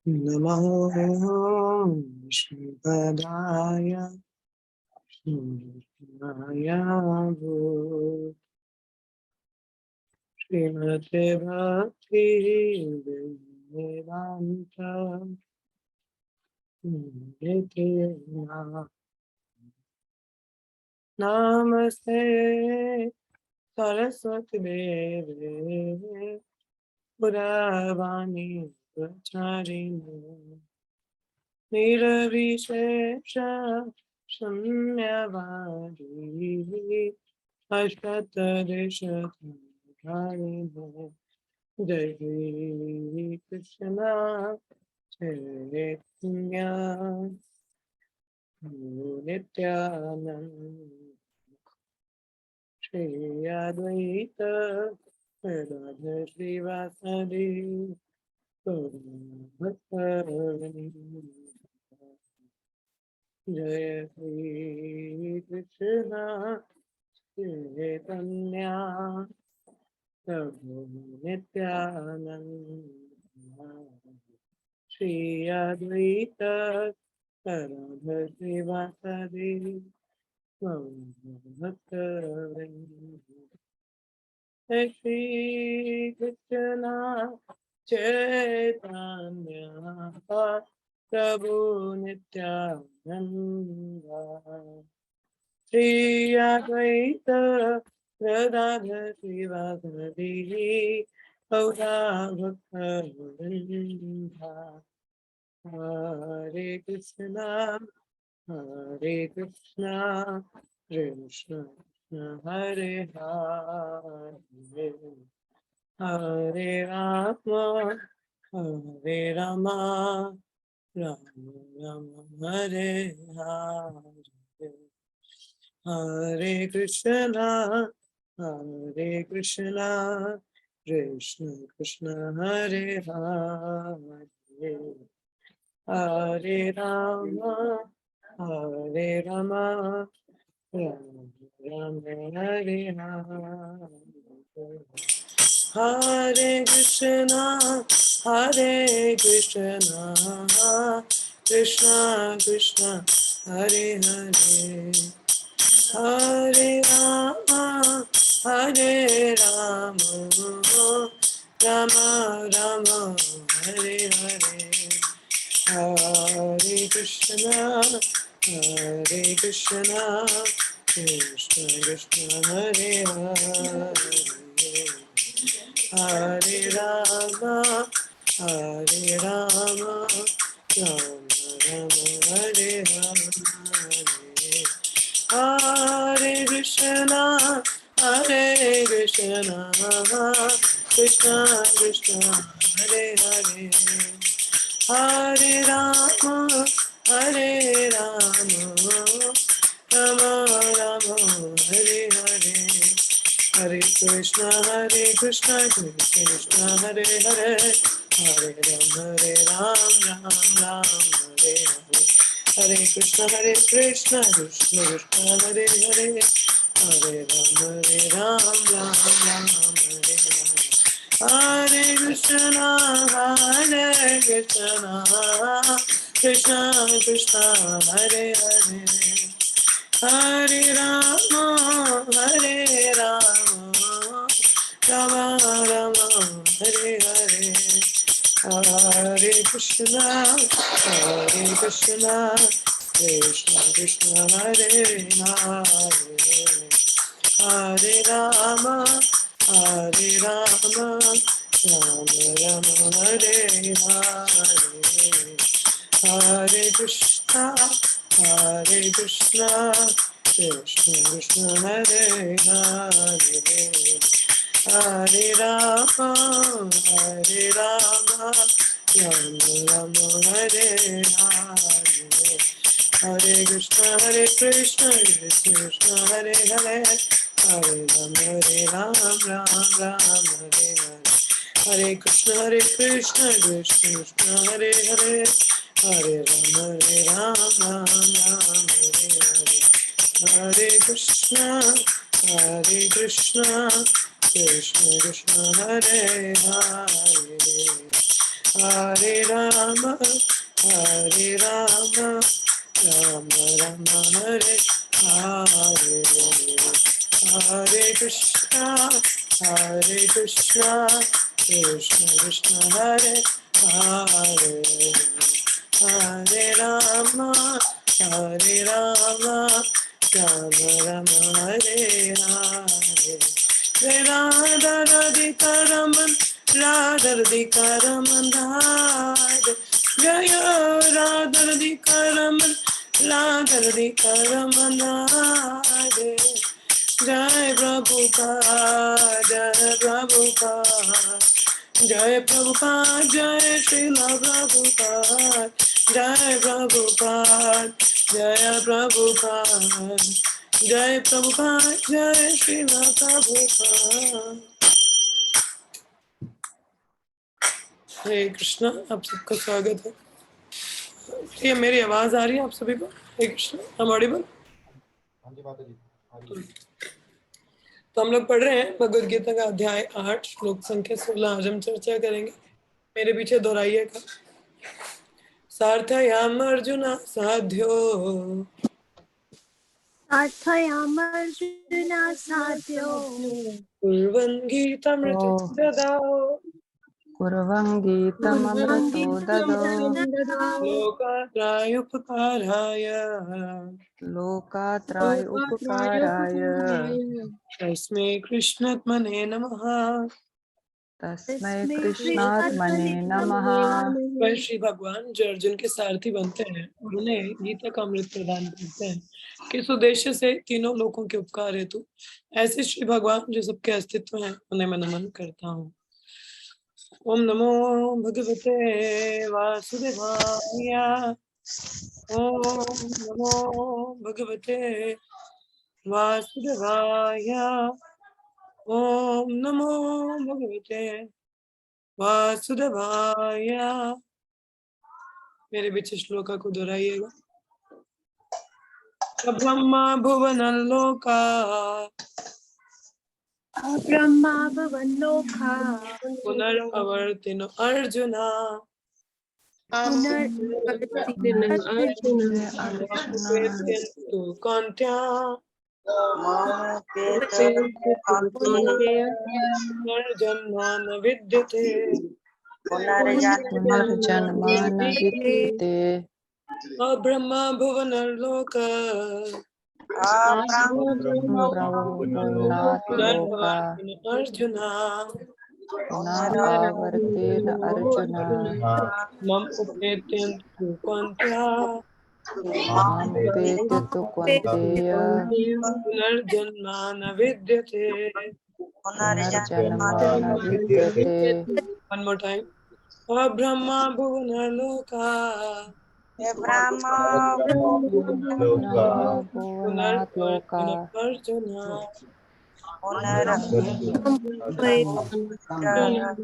नमः विष्णुपदाय कृष्णाय श्रीमते भक्ति वेदांत नमस्ते सरस्वती देवे पुरवाणी प्रचारिणे निर्विशेष शून्यवादी अष्टदशधारिणे जय श्री कृष्ण चैतन्य नित्यानंद श्री अद्वैत गदाधर श्रीवासदि जय श्री कृष्ण चैतन्य प्रभु नित्यानंद श्री अद्वैत गदाधर श्रीवासदि श्री कृष्ण चैतन्य प्रभु नित्यानंद श्री अद्वैत गदाधर श्रीवासदि गौरा भक्तवृंदा हरे Krishna Krishna Krishna Hare Hare Hare Ram Ram Ram Hare Hare Hare Krishna Krishna Krishna Hare Hare Hare Ram Ram Ram Hare Hare Hare Krishna Krishna Krishna Hare Hare Hare Ram Ram Ram Ram Hare Hare Hare Krishna Krishna Krishna Hare Hare Hare Ram Ram Ram Hare Hare Hare Krishna Krishna Krishna Hare Hare Hare Ram Ram Ram Ram Hare Hare Hare Krishna Krishna Krishna Hare Hare Hare Ram Ram Ram Hare Hare Hare Krishna Krishna Krishna Hare Hare Hare Ram Ram Ram Hare Hare Hare Krishna Krishna Krishna Hare Hare Hare Ram Ram Ram Hare Hare Hare Krishna Krishna Krishna Hare Hare Hare Ram Ram Ram Hare Hare Hare Krishna Krishna Krishna Hare Hare Hare Ram Ram Ram Hare Hare Hare Krishna Krishna Hare Hare Hare Ram Ram Hare Hare Hare Krishna Krishna Hare Hare Hare Ram Ram Hare Hare Hare Krishna Krishna Krishna Hare Hare Hare Rama, Hare Rama, Rama Rama, Hare Hare, Hare Krishna, Krishna Krishna, Hare Hare, Hare Rama, Hare Rama, Rama Rama, Hare Hare. Jai Radha Radhika Raman, Radha Radhika Raman, Jai Radha Radhika Raman, Radha Radhika Raman, Jai Prabhupada, Jai Prabhupada, Jai Prabhupada, Jai Srila Prabhupada, Jai Prabhupada, Jai Prabhupada, Jai Prabhupada, Jai Srila Prabhupada. हरे कृष्णा, आप सबका स्वागत है। ये मेरी आवाज आ रही है आप सभी को? हरे कृष्णा, हम ऑडिबल? तो हम लोग पढ़ रहे हैं भगवद गीता का अध्याय 8 श्लोक संख्या 16। आज हम चर्चा करेंगे, मेरे पीछे दोहराइएगा। सार्थयाम अर्जुन साध्यो, सार्थयामर्जुन साध्यो, कुर्वन् गीतामृतं ददाओ, कुर्वन् गीतममृतो ददो, लोकात्राय उपकाराय, लोकात्राय उपकाराय, तस्मै कृष्णात्मने नमः। तस्मै कृष्णात्मने नमः। वह श्री भगवान जो अर्जुन के सारथी बनते हैं और उन्हें गीता का अमृत प्रदान करते हैं, किस उद्देश्य से? तीनों लोगों के उपकार हेतु। ऐसे श्री भगवान जो सबके अस्तित्व हैं, उन्हें मैं नमन करता हूँ। ओम नमो भगवते वासुदेवाय, ओम नमो भगवते वासुदेवाय, ओम नमो भगवते वासुदेवाय। मेरे पीछे श्लोका को दोहराइएगा। ब्रह्मा भुवन लोका, ब्रह्मा भुवनलोका, पुनरवर्तिनो अर्जुना, पुनरवर्तिनो अर्जुन, तु कौन्त्या, पुनर्जन्मा न विद्यते, पुनर्जन्मा न विद्यते। ब्रह्मा भुवन लोका, पुनर्वर्तिनो अर्जुना, पुनरावर्तेन अर्जुन, मम उपेत्यन्त तु कौन्त्या, मामुपेत्य तु कौन्तेय, पुनर्जन्मा न विद्यते। पुनर्जन्मा न विद्यते। One more time. Brahma bhuvana loka, भुवनात् लोका, Arjuna,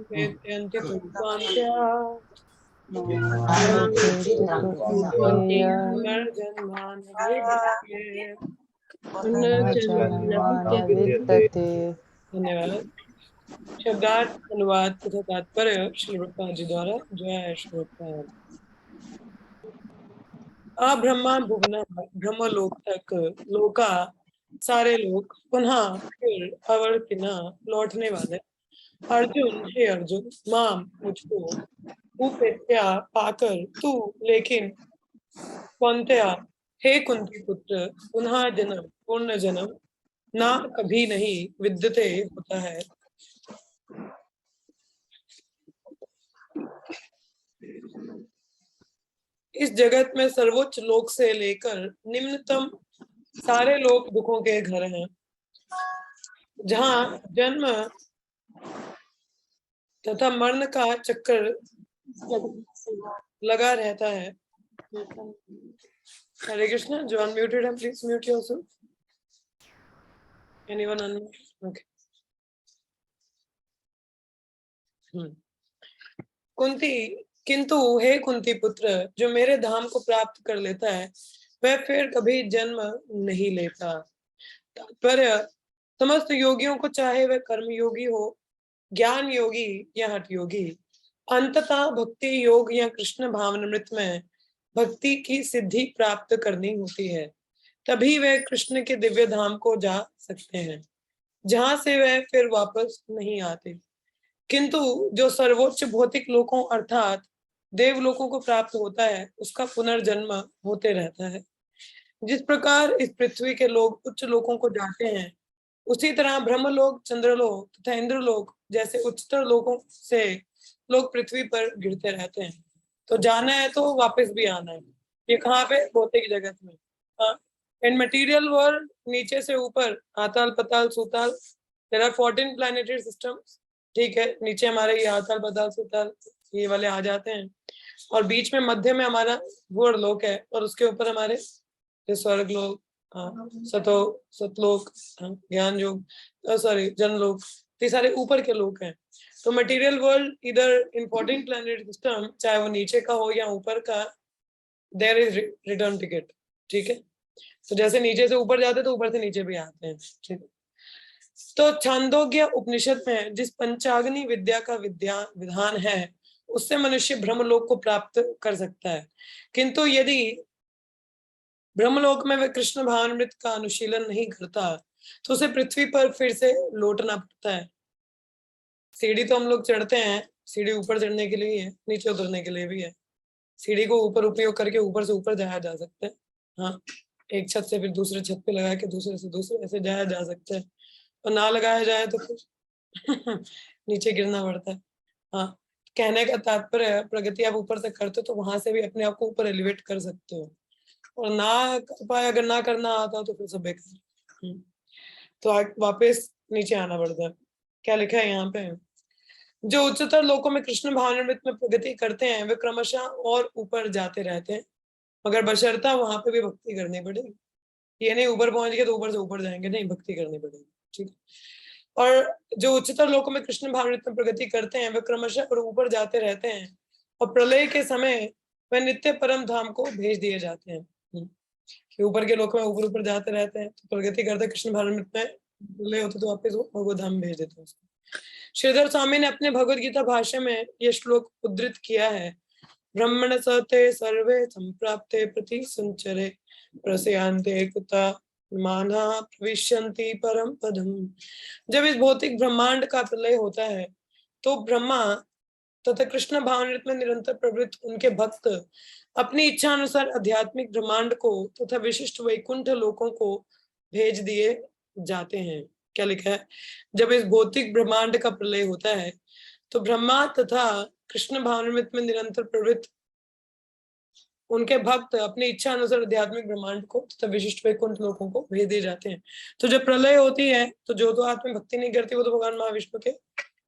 Petyanti Tupantya, मामुपेत्य तु कौन्तेय, पुनर्जन्मा न विद्यते। धन्यवाद। शब्दार्थ, अनुवाद तथा तात्पर्य श्री प्रभुपाद जी द्वारा। जय श्री प्रभुपाद। ब्रह्मा भुवना, ब्रह्मलोक तक, लोका सारे लोग, पुनः फिर, अवर्तिना लौटने वाले, अर्जुन हे अर्जुन, माम मुझको, उपेत्या पाकर, तू लेकिन, कौन्त्या हे कुंती पुत्र, पुनः जन्म पूर्ण जन्म, ना कभी नहीं, विद्यते होता है। इस जगत में सर्वोच्च लोक से लेकर निम्नतम सारे लोक दुखों के घर हैं, जहाँ जन्म तथा मरण का चक्कर लगा रहता है। हरे कृष्णा। जो अनम्यूटेड है please mute yourself. Anyone unmute? Okay. Kunti, किंतु हे कुंती पुत्र, जो मेरे धाम को प्राप्त कर लेता है वह फिर कभी जन्म नहीं लेता। तात्पर्य, समस्त योगियों को, चाहे वह कर्म योगी हो, ज्ञान योगी या हठ योगी, अंततः भक्ति योग या कृष्ण भावनामृत में भक्ति की सिद्धि प्राप्त करनी होती है, तभी वे कृष्ण के दिव्य धाम को जा सकते हैं, जहां से वे फिर वापस नहीं आते। किंतु जो सर्वोच्च भौतिक लोकों अर्थात देवलोकों को प्राप्त होता है, उसका पुनर्जन्म होते रहता है। जिस प्रकार इस पृथ्वी के लोग उच्च लोकों को जाते हैं, उसी तरह ब्रह्मलोक, चंद्रलोक तथा इंद्रलोक जैसे उच्चतर लोकों से लोग पृथ्वी पर गिरते रहते हैं। तो जाना है तो वापस भी आना है। ये कहाँ पे? भौतिक जगत में। इन मटेरियल वर्ल्ड, नीचे से ऊपर आताल पताल सुताल, देयर आर 14 प्लैनेटरी सिस्टम्स। ठीक है, नीचे हमारे ये आताल पताल सुताल ये वाले आ जाते हैं, और बीच में मध्य में हमारा भूर लोक है, और उसके ऊपर हमारे स्वर्ग लोक, सतलोक, ज्ञान योग, सॉरी जनलोक, ये सारे ऊपर के लोक हैं। तो मटेरियल वर्ल्ड इधर इम्पोर्टेंट प्लैनेट सिस्टम, चाहे वो नीचे का हो या ऊपर का, देयर इज रिटर्न टिकट। ठीक है, तो जैसे नीचे से ऊपर जाते तो ऊपर से नीचे भी आते हैं। ठीक है, तो छांदोग्य उपनिषद में जिस पंचाग्नि विद्या का विधान है, उससे मनुष्य ब्रह्मलोक को प्राप्त कर सकता है। किंतु यदि ब्रह्मलोक में वह कृष्ण भावामृत का अनुशीलन नहीं करता, तो उसे पृथ्वी पर फिर से लौटना पड़ता है। सीढ़ी तो हम लोग चढ़ते हैं, सीढ़ी ऊपर चढ़ने के लिए है, नीचे उतरने के लिए भी है। सीढ़ी को ऊपर उपयोग करके ऊपर से ऊपर जाया जा सकता है। हाँ, एक छत से फिर दूसरे छत पे लगा के दूसरे से दूसरे ऐसे जाया जा सकता है, और ना लगाया जाए तो फिर नीचे गिरना पड़ता है। हाँ, कहने का तात्पर्य है, प्रगति आप ऊपर से करते हो तो वहां से भी अपने आप को ऊपर एलिवेट कर सकते हो, और ना कर पाए, अगर ना करना आता तो फिर सब बेकार। तो वापस नीचे आना पड़ता है। क्या लिखा है यहाँ पे? जो उच्चतर लोकों में कृष्ण भावनामृत में प्रगति करते हैं, वे क्रमशः और ऊपर जाते रहते हैं, मगर बशर्ता वहां पे भी भक्ति करनी पड़ेगी। ये नहीं ऊपर पहुंच गए तो ऊपर से ऊपर जाएंगे, नहीं, भक्ति करनी पड़ेगी। ठीक है, और जो उच्चतर लोकों में कृष्ण भावनामृत में प्रगति करते हैं, वे क्रमशः और ऊपर जाते रहते हैं, और प्रलय के समय वे नित्य परम धाम को भेज दिए जाते हैं। कि ऊपर के लोक में ऊपर ऊपर जाते रहते हैं, तो प्रगति करते कृष्ण भावनामृत में प्रलय होते तो वापस वो भगवत धाम भेज देते हैं उसको। श्रीधर स्वामी ने अपने भगवद गीता भाष्य में यह श्लोक उद्धृत किया है, ब्रह्मण सते सर्वे संप्राप्ते प्रति संचरे प्रसयांते कुता माना प्रविशन्ति परम पदम। जब इस भौतिक ब्रह्मांड का प्रलय होता है, तो ब्रह्मा तथा कृष्ण भावनामृत में निरंतर प्रवृत्त उनके भक्त अपनी इच्छा अनुसार आध्यात्मिक ब्रह्मांड को तथा विशिष्ट वैकुंठ लोकों को भेज दिए जाते हैं। क्या लिखा है? जब इस भौतिक ब्रह्मांड का प्रलय होता है, तो ब्रह्मा तथा कृष्ण भावनामृत में निरंतर प्रवृत्त उनके भक्त अपनी इच्छा अनुसार आध्यात्मिक ब्रह्मांड को तथा विशिष्ट वैकुंठ लोकों को भेज दिए जाते हैं। तो जब प्रलय होती है, तो जो तो आत्मा भक्ति नहीं करती, वो तो भगवान महाविष्णु के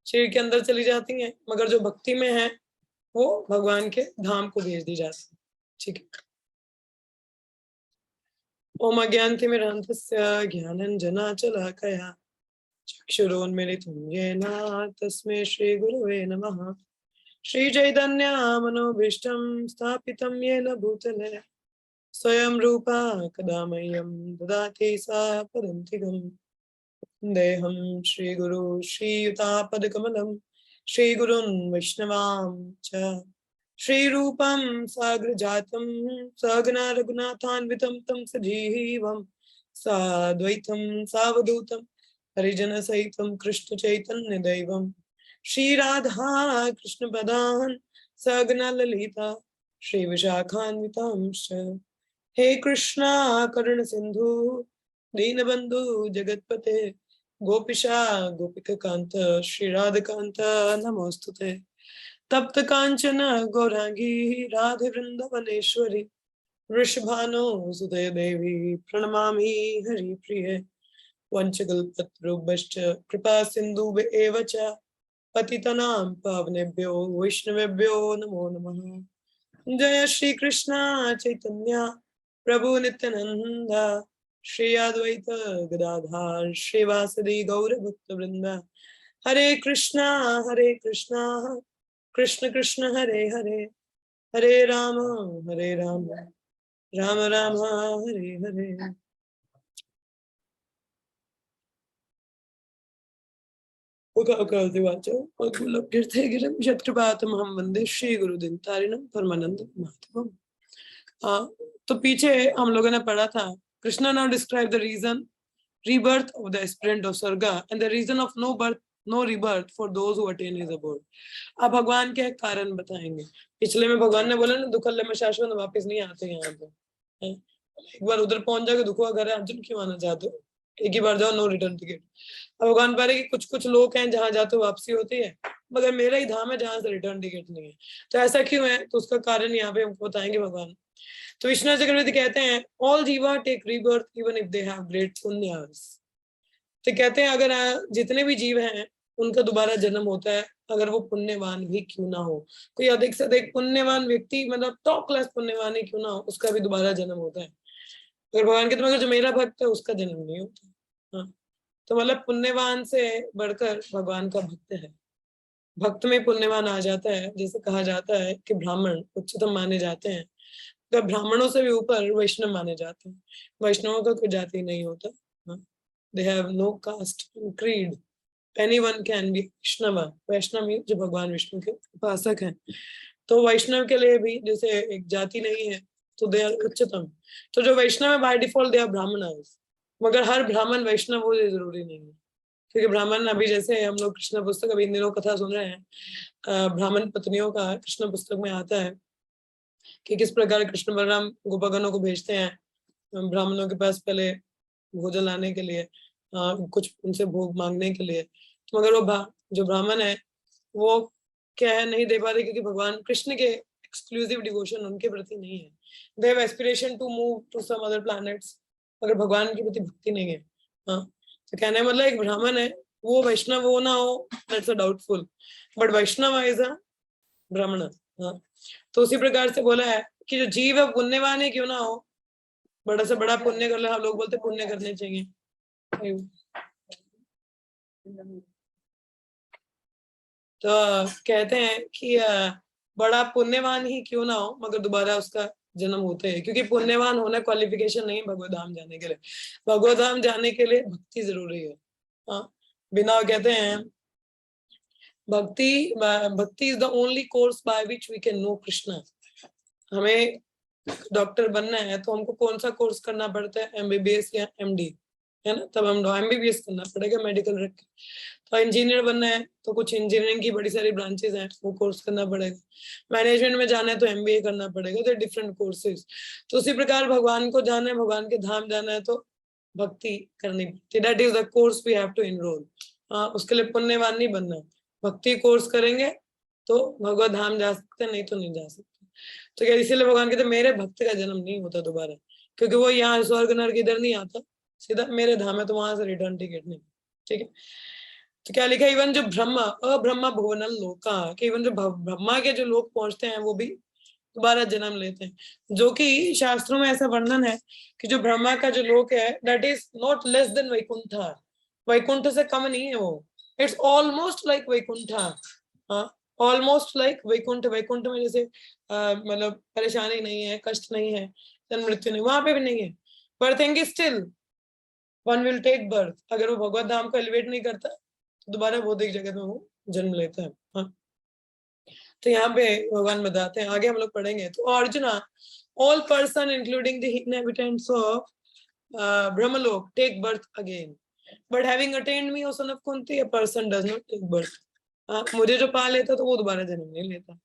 शरीर के अंदर चली जाती हैं, मगर जो भक्ति में है वो भगवान के धाम को भेज दी जाती है। ठीक है, ओम अज्ञानतिमिरान्धस्य ज्ञानाञ्जनाशलाकया चक्षुरोन्मिलितं येन तस्मै श्रीगुरवे नमः। श्रीचैतन्यमनोभीष्टं स्थापितं येन भूतले स्वयं रूपा कदा मह्यं ददाति सा पदन्तिकम्। देहं श्रीगुरु श्रीयुतापदकमलं श्रीगुरुन् वैष्णवां च श्रीरूपं साग्रजातं सहगना रघुनाथान्वितं तं सजीवं साद्वैतं सावधूतं हरिजनसहितं कृष्णचैतन्यदेवं श्रीराधा कृष्णपदान् सहगना ललिता श्रीविशाखान्वितांश्च। हे कृष्णा करुण सिंधु दीनबंधु जगतपते गोपिशा गोपिकांत श्री राधकांत नमोस्तुते। तप्त कांचन गौरांगी राधे वृंदावनेश्वरी वृषभानो सुते देवी प्रणमामि हरिप्रिये। वंशकल्पतरुभ्यश्च कृपा सिन्धुभ्येव च पतितनां पावनेभ्यो वैष्णवेभ्यो नमो नमः। जय श्री कृष्ण चैतन्य प्रभु नित्यानंद श्री अद्वैत गदाधर श्रीवासदि गौर भक्त वृंद। हरे कृष्णा कृष्ण कृष्ण हरे हरे, हरे राम राम राम हरे हरे। गिरम यत्कृपातमहं वंदे श्री गुरुदिन तारिणम परमानंद महात्मम। तो पीछे हम लोगों ने पढ़ा था, Krishna now describe the reason rebirth of the aspirant of Sarga and the reason of no birth, no rebirth for those who attain his abode. अब भगवान के कारण बताएंगे। पिछले में भगवान ने बोला ना, दुखल्ले में शाश्वत वापस नहीं आते यहाँ पे। एक बार उधर पहुंच जाके दुखवा घर है, अर्जुन क्यों आना चाहते हो? एक ही बार जाओ, नो रिटर्न टिकट। अब भगवान कह रहे कि कुछ कुछ लोग हैं जहाँ जाते वापसी होती है, मगर मेरा ही धाम है जहाँ से रिटर्न टिकट नहीं है। तो ऐसा क्यों है? तो उसका कारण यहाँ पे हमको बताएंगे भगवान। तो विष्णु चक्रवर्ती कहते हैं, all jiva take rebirth even if they have great पुण्यास। तो कहते हैं अगर जितने भी जीव हैं उनका दोबारा जन्म होता है, अगर वो पुण्यवान भी क्यों ना हो। कोई अधिक से अधिक पुण्यवान व्यक्ति, मतलब टॉप क्लास पुण्यवान ही क्यों ना हो, उसका भी दोबारा जन्म होता है। अगर भगवान कहते हैं जो मेरा भक्त है उसका जन्म नहीं होता। हाँ, तो मतलब पुण्यवान से बढ़कर भगवान का भक्त है। भक्त में पुण्यवान आ जाता है। जैसे कहा जाता है कि ब्राह्मण उच्चतम माने जाते हैं, तो ब्राह्मणों से भी ऊपर वैष्णव माने जाते हैं। वैष्णवों का कोई जाति नहीं होता। They have no caste creed, anyone can be Vaishnava. Vaishnava जो भगवान विष्णु के उपासक हैं। तो वैष्णव के लिए भी जैसे एक जाति नहीं है, तो दे आर उच्चतम। तो जो वैष्णव है बाय डिफॉल्ट दे आर ब्राह्मणर्स, मगर हर ब्राह्मण वैष्णव हो ये जरूरी नहीं है। क्योंकि ब्राह्मण, अभी जैसे हम लोग कृष्ण पुस्तक अभी इन दिनों कथा सुन रहे हैं, ब्राह्मण पत्नियों का कृष्ण पुस्तक में आता है कि किस प्रकार कृष्ण बलराम गोपगणों को भेजते हैं ब्राह्मणों के पास पहले भोजन लाने के लिए, कुछ उनसे भोग मांगने के लिए। तो मगर वो जो ब्राह्मण है वो क्या है, नहीं दे पा रहे, क्योंकि भगवान कृष्ण के एक्सक्लूसिव डिवोशन उनके प्रति नहीं है। They have aspiration to move to some other planets, मगर भगवान के प्रति भक्ति नहीं है। तो कहने मतलब एक ब्राह्मण है, वो वैष्णव हो ना हो, that's a doubtful, but Vaishnava is a Brahmin. तो उसी प्रकार से बोला है कि जो जीव है पुण्यवान ही क्यों ना हो, बड़ा से बड़ा पुण्य कर ले। हम लोग बोलते पुण्य करने चाहिए, तो कहते हैं कि बड़ा पुण्यवान ही क्यों ना हो, मगर दोबारा उसका जन्म होते हैं। क्योंकि पुण्यवान होना क्वालिफिकेशन नहीं भगवत धाम जाने के लिए। भगवत धाम जाने के लिए भक्ति जरूरी है। बिना कहते हैं bhakti is the only course by which we can know Krishna. हमें डॉक्टर बनना है तो हमको कौन सा कोर्स करना पड़ता है? एमबीबीएस या एमडी, है ना? तब हम एमबीबीएस करना पड़ेगा मेडिकल रख के। तो इंजीनियर बनना है तो कुछ इंजीनियरिंग की बड़ी सारी ब्रांचेस हैं, वो कोर्स करना पड़ेगा। मैनेजमेंट में जाना है तो एमबीए करना पड़ेगा। तो डिफरेंट कोर्सेज। तो उसी प्रकार भगवान को जाना है, भगवान के धाम जाना है तो भक्ति करनी पड़ती है। That is the course we have to enroll. उसके लिए पुण्यवान नहीं बनना, भक्ति कोर्स करेंगे तो भगवत धाम जा सकते, नहीं तो नहीं जा सकते। तो क्या इसीलिए भगवान कहते मेरे भक्त का जन्म नहीं होता दोबारा, क्योंकि वो यहाँ स्वर्ग नरक इधर नहीं आता, सीधा मेरे धाम है, तो वहां से रिटर्न टिकट नहीं। ठीक है, तो क्या लिखा, इवन जो ब्रह्मा अब्रह्मा भुवनल लोका, कि इवन जो ब्रह्मा के जो लोग पहुंचते हैं वो भी दोबारा जन्म लेते हैं। जो कि शास्त्रों में ऐसा वर्णन है कि जो ब्रह्मा का जो लोक है that is not less than Vaikuntha. Vaikuntha से कम नहीं है वो, it's almost like Vaikuntha. Almost like Vaikuntha. Vaikuntha में जैसे मतलब परेशानी नहीं है, कष्ट नहीं है, जन्म मृत्यु नहीं, वहां पे भी नहीं है। पर thing is still one will take birth. अगर वो भगवत धाम को एलिवेट नहीं करता तो दोबारा भौतिक जगत में वो जन्म लेता है। तो यहाँ पे भगवान बताते हैं, आगे हम लोग पढ़ेंगे। तो Arjuna, all person including the inhabitants of Brahmaloka take birth again, but having attend me, O son of Kunti, a person does not take birth. मुझे जो पा लेता तो वो दोबारा जन्म नहीं लेता।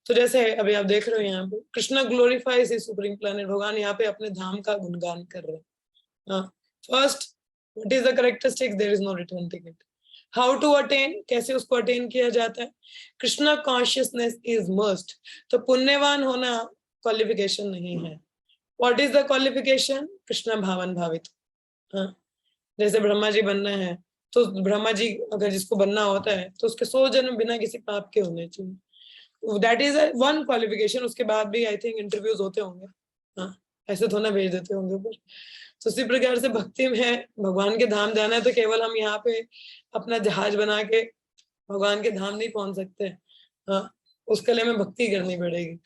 तो जैसे अभी आप देख रहे हो यहाँ पे Krishna glorifies his supreme planet. भगवान यहाँ पे अपने धाम का गुणगान कर रहे हैं। First, what is the characteristics? There is no return ticket. How to attain, कैसे उसको अटेन किया जाता है? Krishna consciousness is must. तो पुण्यवान होना क्वालिफिकेशन नहीं है। What is the qualification? Krishna भावन भावित। जैसे ब्रह्मा जी बनना है तो ब्रह्मा जी अगर जिसको बनना होता है तो उसके 100 जन्म बिना किसी पाप के होने चाहिए। That is one qualification. उसके बाद भी आई थिंक इंटरव्यूज होते होंगे, ऐसे थोड़ा भेज देते होंगे ऊपर। तो उसी प्रकार से भक्ति में भगवान के धाम जाना है तो केवल हम यहाँ पे अपना जहाज बना के भगवान के धाम नहीं पहुंच सकते। उसके लिए हमें भक्ति करनी पड़ेगी।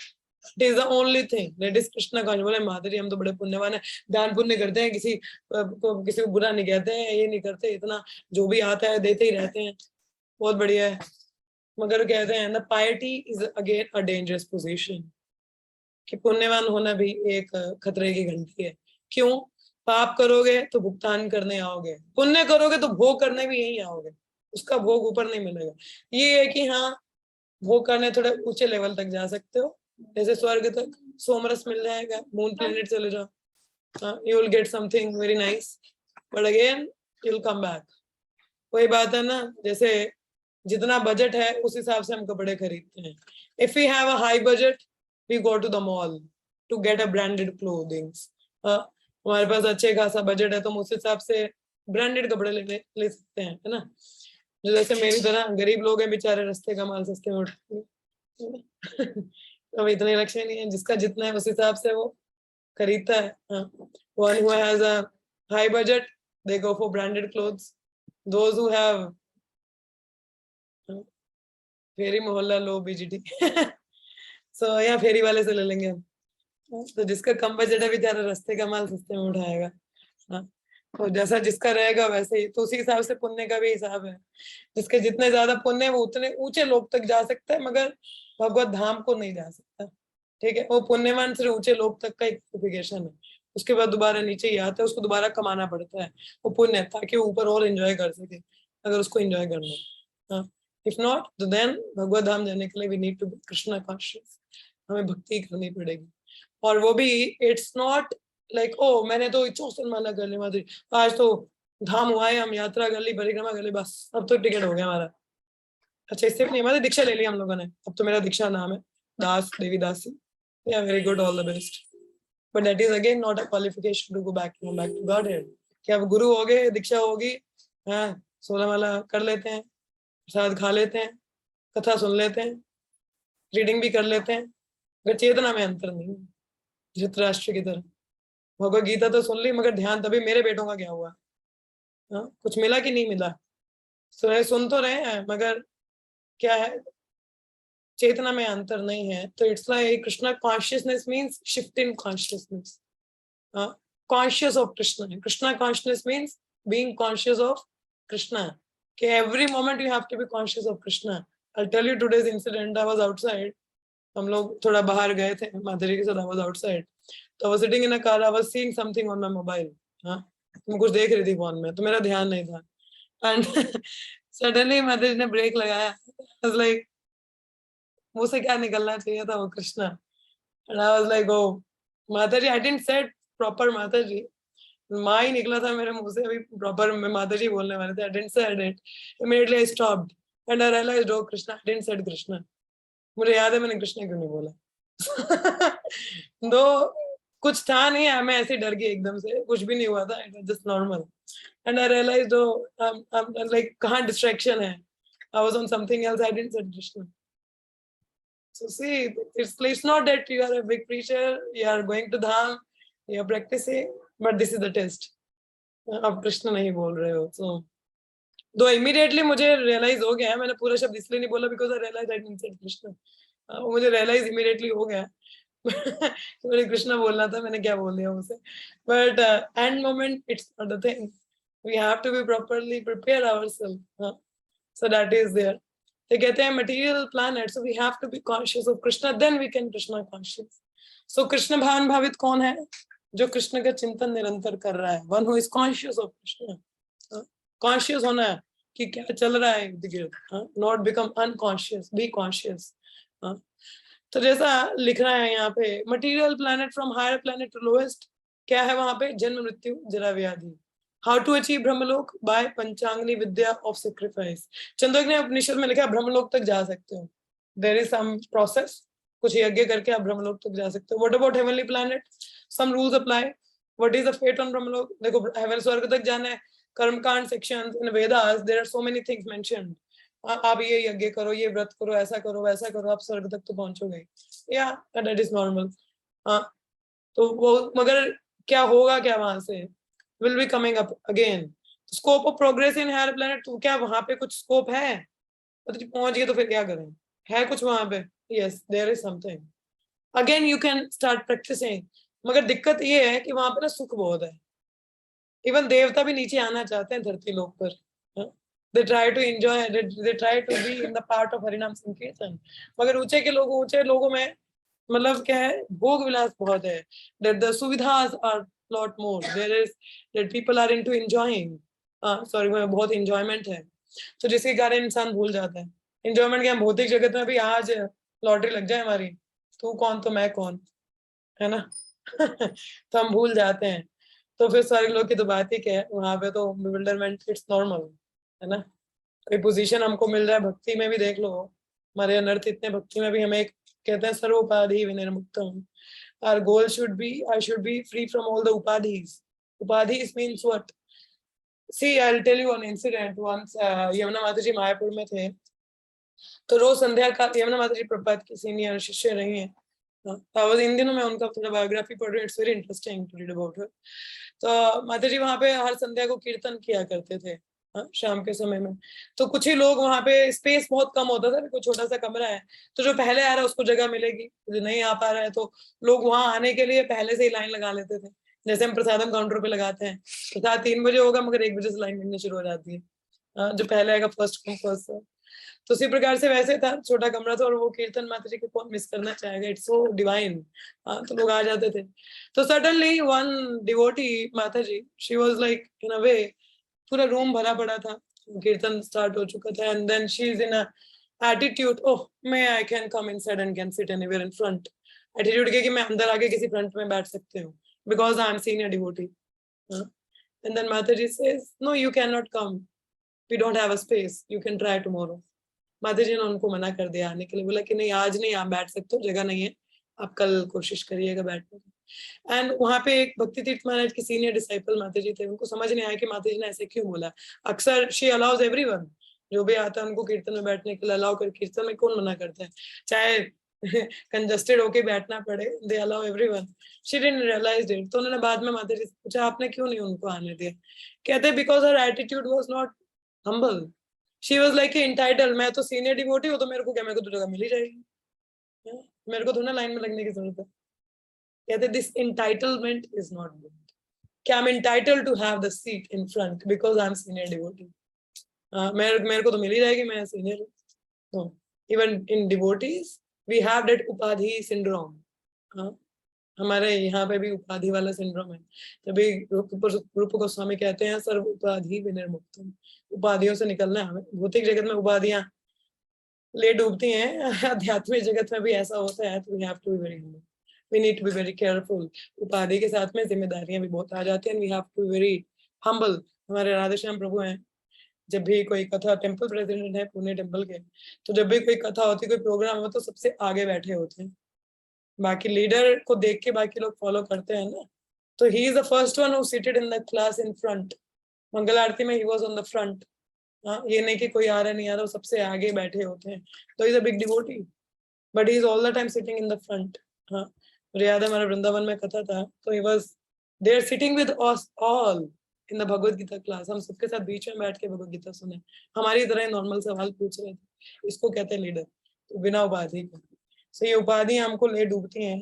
It is the only thing that is Krishna conscious. बोले माधुरी हम तो बड़े पुण्यवान है, दान पुण्य करते हैं, किसी को बुरा नहीं कहते हैं, ये नहीं करते, इतना जो भी आता है देते ही रहते हैं। बहुत बढ़िया है, मगर कहते हैं ना piety is again a dangerous position, कि पुण्यवान होना भी एक खतरे की घंटी है। क्यों? पाप करोगे तो भुगतान करने आओगे, पुण्य करोगे तो भोग करने भी यही आओगे, उसका भोग ऊपर नहीं मिलेगा। ये है कि हाँ, भोग करने थोड़े ऊंचे लेवल तक जा सकते हो, जैसे स्वर्ग तक सोमरस मिल जाएगा, मून प्लेनेट चले जाओ, you will get something very nice, but again you will come back. वही बात है ना, जैसे जितना बजट है उस हिसाब से हम कपड़े खरीदते हैं। If we have a high budget we go to the mall to get a branded clothings. हमारे पास अच्छे खासा बजट है तो हम उस हिसाब से ब्रांडेड कपड़े ले सकते हैं, है ना। जो जैसे मेरी तरह गरीब लोग हैं बेचारे, रास्ते का माल सस्ते में उठाते हैं। तो इतने लक्ष्य नहीं है, जिसका जितना है उस हिसाब से वो खरीदता है। One who has a high budget, they go for branded clothes. Those who have फेरी मोहल्ला लो बीजीटी, सो या फेरी वाले से ले लेंगे हम। तो जिसका कम बजट है बेचारा रास्ते का माल सस्ते में उठाएगा। तो जैसा जिसका रहेगा वैसे ही, तो उसी हिसाब से पुण्य का भी हिसाब है। जिसके जितने ज्यादा पुण्य है वो उतने ऊंचे लोक तक जा सकता है, मगर भगवत धाम को नहीं जा सकता। ठीक है, वो पुण्यवान सिर्फ ऊंचे लोक तक का एक क्वालिफिकेशन है, उसके बाद दोबारा नीचे ही आता है, उसको दोबारा कमाना पड़ता है वो पुण्य, ताकि वो ऊपर और एंजॉय कर सके, अगर उसको एंजॉय करना है। इफ नॉट तो देन भगवत धाम जाने के लिए we need to be Krishna conscious, हमें भक्ति करनी पड़ेगी। और वो भी इट्स नॉट लाइक ओ मैंने तो 64 माला कर ली माधुरी, आज तो धाम हुआ है, हम यात्रा कर ली, परिक्रमा कर ली, बस अब तो टिकट हो गया हमारा। अच्छा, इससे भी नहीं, हमारी दीक्षा ले ली हम लोगों ने, अब तो मेरा दीक्षा नाम है दास देवी दासी। या very good, all the best, but that is again not a qualification to go back to Godhead. कि अब गुरु हो गए, दीक्षा होगी, हाँ 16 माला कर लेते हैं, प्रसाद खा लेते हैं, कथा सुन लेते हैं, रीडिंग भी कर लेते हैं, अगर चेतना में अंतर नहीं है, धृतराष्ट्र की तरह। भगवत गीता तो सुन ली, मगर ध्यान तभी मेरे बेटों का क्या हुआ, कुछ मिला कि नहीं मिला। सुन तो रहे हैं मगर क्या है, चेतना में अंतर नहीं है। तो it's like Krishna consciousness means shift in consciousness, conscious of Krishna. Krishna consciousness means being conscious of Krishna. Okay, every moment you have to be conscious of Krishna. I'll tell you today's incident. I was outside. हम लोग थोड़ा बाहर गए थे माधुरी के साथ, I was outside. तो I was sitting in a car. I was seeing something on my mobile. हाँ, मैं कुछ देख रही थी फोन में, तो मेरा ध्यान नहीं था. And suddenly माधुरी ने ब्रेक लगाया. I was like, मुंह से क्या निकलना चाहिए था वो Krishna. And I was like, oh, Madhuri, I didn't say proper माताजी, माँ ही निकला था मेरे मुंह से, अभी प्रॉपर मैं माताजी बोलने वाले थे. I didn't say it. Immediately I stopped and I realized, oh Krishna, I didn't say Krishna. मुझे याद है मैंने कृष्णा क्यों नहीं बोला. दो कुछ था नहीं है, मैं ऐसे डर गई एकदम से, कुछ भी नहीं हुआ था, it was just normal. And I realized, oh, I'm like कहाँ distraction है. I was on something else. I didn't say Krishna. So see, it's not that you are a big preacher, you are going to Dham, you are practicing, but this is the test. आप कृष्ण नहीं बोल रहे हो. So दो immediately मुझे realize हो गया, मैंने पूरा शब्द इसलिए नहीं बोला because I realized I didn't say Krishna. मुझे realize immediately हो गया. मुझे कृष्ण बोलना था, मैंने क्या बोल दिया उसे. But end moment it's not the thing. We have to be properly prepare ourselves. So that is there. they कहते हैं material planet, so we have to be conscious of Krishna, then we can Krishna conscious. So Krishna भावन भावित कौन है? जो कृष्ण का चिंतन निरंतर कर रहा है, one who is conscious of Krishna. conscious होना है कि क्या चल रहा है इर्द गिर्द, not become unconscious, be conscious. तो जैसा लिख रहा है यहाँ पे, material planet from higher planet to lowest, क्या है वहां पे? जन्म मृत्यु जरा व्याधि. How to achieve Brahmalok? By पंचांगनी Vidya of sacrifice. Chandok ने उपनिषद में लिखा ब्रह्मलोक तक जा सकते हो. There is some process. कुछ यज्ञ करके आप ब्रह्मलोक तक जा सकते हो. What about heavenly planet? Some rules apply. What is the fate on ब्रह्मलोक? देखो हेवन स्वर्ग तक जाना है. कर्मकांड sections in Vedas, there are so many things mentioned. आप ये यज्ञ करो, ये व्रत करो, ऐसा करो, वैसा करो, आप स्वर्ग तक तो पहुंचोगे. Yeah, that is normal. तो वो मगर क्या होगा क्या वहां से? will be coming up again. Scope of progress in higher planet, तो क्या वहां पे कुछ स्कोप है? तो पहुंच गए तो फिर क्या करें? है कुछ वहां पे? Yes, there is something. Again you can start practicing. मगर दिक्कत ये है कि वहां पे ना सुख बहुत है. इवन देवता भी नीचे आना चाहते हैं धरती लोक पर. they try to enjoy, they try to be in the part of Harinam Sankirtan. मगर ऊंचे के लोग, ऊंचे लोगों में मतलब क्या है, भोग विलास बहुत है, that the suvidhas are lot more, there is that people are into enjoying, sorry बहुत enjoyment है, तो जिसके कारण इंसान भूल जाता है enjoyment। क्या भौतिक जगत में भी आज लॉटरी लग जाए हमारी, तू कौन तो मैं कौन, है ना तो हम भूल जाते हैं। तो फिर स्वर्ग लोग की तो बात ही क्या है, वहां पे तो bewilderment इट्स नॉर्मल, है ना। कोई पोजीशन हमको मिल रहा है, भक्ति में भी देख लो, हमारे अनर्थ इतने, भक्ति में भी हमें एक कहते हैं सर्वोपाधि विनिर्मुक्तम, our goal should be, I should be free from all the upadhis. Upadhis means what? See, I'll tell you one incident. Once Yamuna माता जी मायापुर में थे, तो रोज संध्या का, यमुना माता जी प्रपात की सीनियर शिष्य रही हैं, इन दिनों मैं उनका थोड़ा बायोग्राफी पढ़ रही हूँ, it's very interesting to read about her. तो माता जी वहां पे हर संध्या को कीर्तन किया करते थे, शाम के समय में। तो कुछ ही लोग वहां पे, स्पेस बहुत कम होता था, कोई छोटा सा कमरा है, तो जो पहले आ रहा है उसको जगह मिलेगी, जो नहीं आ पा रहा है तो लोग वहां आने के लिए पहले से ही लाइन लगा लेते थे। जैसे हम प्रसादम काउंटर पे लगाते हैं, प्रसाद 3 बजे होगा मगर 1 बजे से लाइन लगनी शुरू हो जाती है, जो पहले आएगा फर्स्ट कम फर्स्ट सर्व। तो उसी प्रकार से वैसे था, छोटा कमरा था, और वो कीर्तन माता जी को कौन मिस करना चाहेगा, इट्स सो डिवाइन। तो लोग आ जाते थे। तो सडनली वन डिवोटी माता जी, शी वाज लाइक इन अ वे, पूरा रूम भरा पड़ा था, कीर्तन स्टार्ट हो चुका था, and then she is in a attitude, oh may I can come inside and can sit anywhere in front. Attitude के कि मैं अंदर आके किसी फ्रंट में बैठ सकती हूँ, because I am senior devotee. And then Mata ji says, no you can not come, we don't have a space, you can try tomorrow. Mata ji ने उनको मना कर दिया आने के लिए, बोला कि नहीं आज नहीं आप बैठ सकते हो, जगह नहीं है, आप कल कोशिश करिएगा बैठने की। एंड वहां पे एक भक्ति तीर्थ महाराज की सीनियर डिसाइपल माता जी थे, उनको समझ नहीं आया कि माता जी ने ऐसे क्यों बोला। अक्सर शी अलाउज एवरीवन, जो भी आता है उनको कीर्तन में बैठने के लिए अलाउ कर, कीर्तन में कौन मना करता है, चाहे कंजस्टेड होके बैठना पड़े, they allow everyone. She didn't realize it. तो उन्होंने बाद में माता जी से पूछा आपने क्यों नहीं उनको आने दिया, कहते because her attitude was not humble. She was like entitled, मैं तो सीनियर डिवोटी हूँ तो मेरे को क्या, मेरे को तो जगह मिल ही जाएगी, मेरे को थोड़ा लाइन में लगने की जरूरत है। कहते this entitlement is not good, क्या I am entitled to have the seat in front because I am senior devotee, मेरे को तो मिल ही जाएगी, मैं सीनियर हूँ। Even in devotees we have that upadhi syndrome, हमारे यहाँ पे भी उपाधि वाला सिंड्रोम है। तभी रूप गोस्वामी कहते हैं सर्व उपाधि विनिर्मुक्तम, उपाधियों से निकलना है हमें। भौतिक जगत में उपाधियां ले डूबती हैं, आध्यात्मिक जगत में भी ऐसा होता है, तो we have to be very humble, we need to be very careful. उपाधि के साथ में जिम्मेदारियां भी बहुत आ जाती हैं, we have to be very humble. हमारे राधेश्याम प्रभु हैं, जब भी कोई कथा, टेम्पल प्रेसिडेंट है पुणे टेम्पल के, तो जब भी कोई कथा होती, कोई प्रोग्राम हो, तो सबसे आगे बैठे होते हैं, बाकी लीडर को देख के बाकी लोग फॉलो करते हैं ना। तो he is the first one who seated in the class in front. मंगल आरती में he was on the front. ये नहीं कि कोई आ रहा नहीं आ रहा, सबसे आगे बैठे होते हैं। तो is a big devotee, but he is all the time sitting in the front. हाँ, मुझे याद है हमारे वृंदावन में कथा था, तो he was there sitting with us all in the Bhagavad Gita class. हम सबके साथ बीच में बैठ के भगवत गीता सुने, हमारी तरह नॉर्मल सवाल पूछ रहे थे। इसको कहते हैं लीडर, तो बिना उपाधि के। सो ये उपाधि हमको ले डूबती हैं,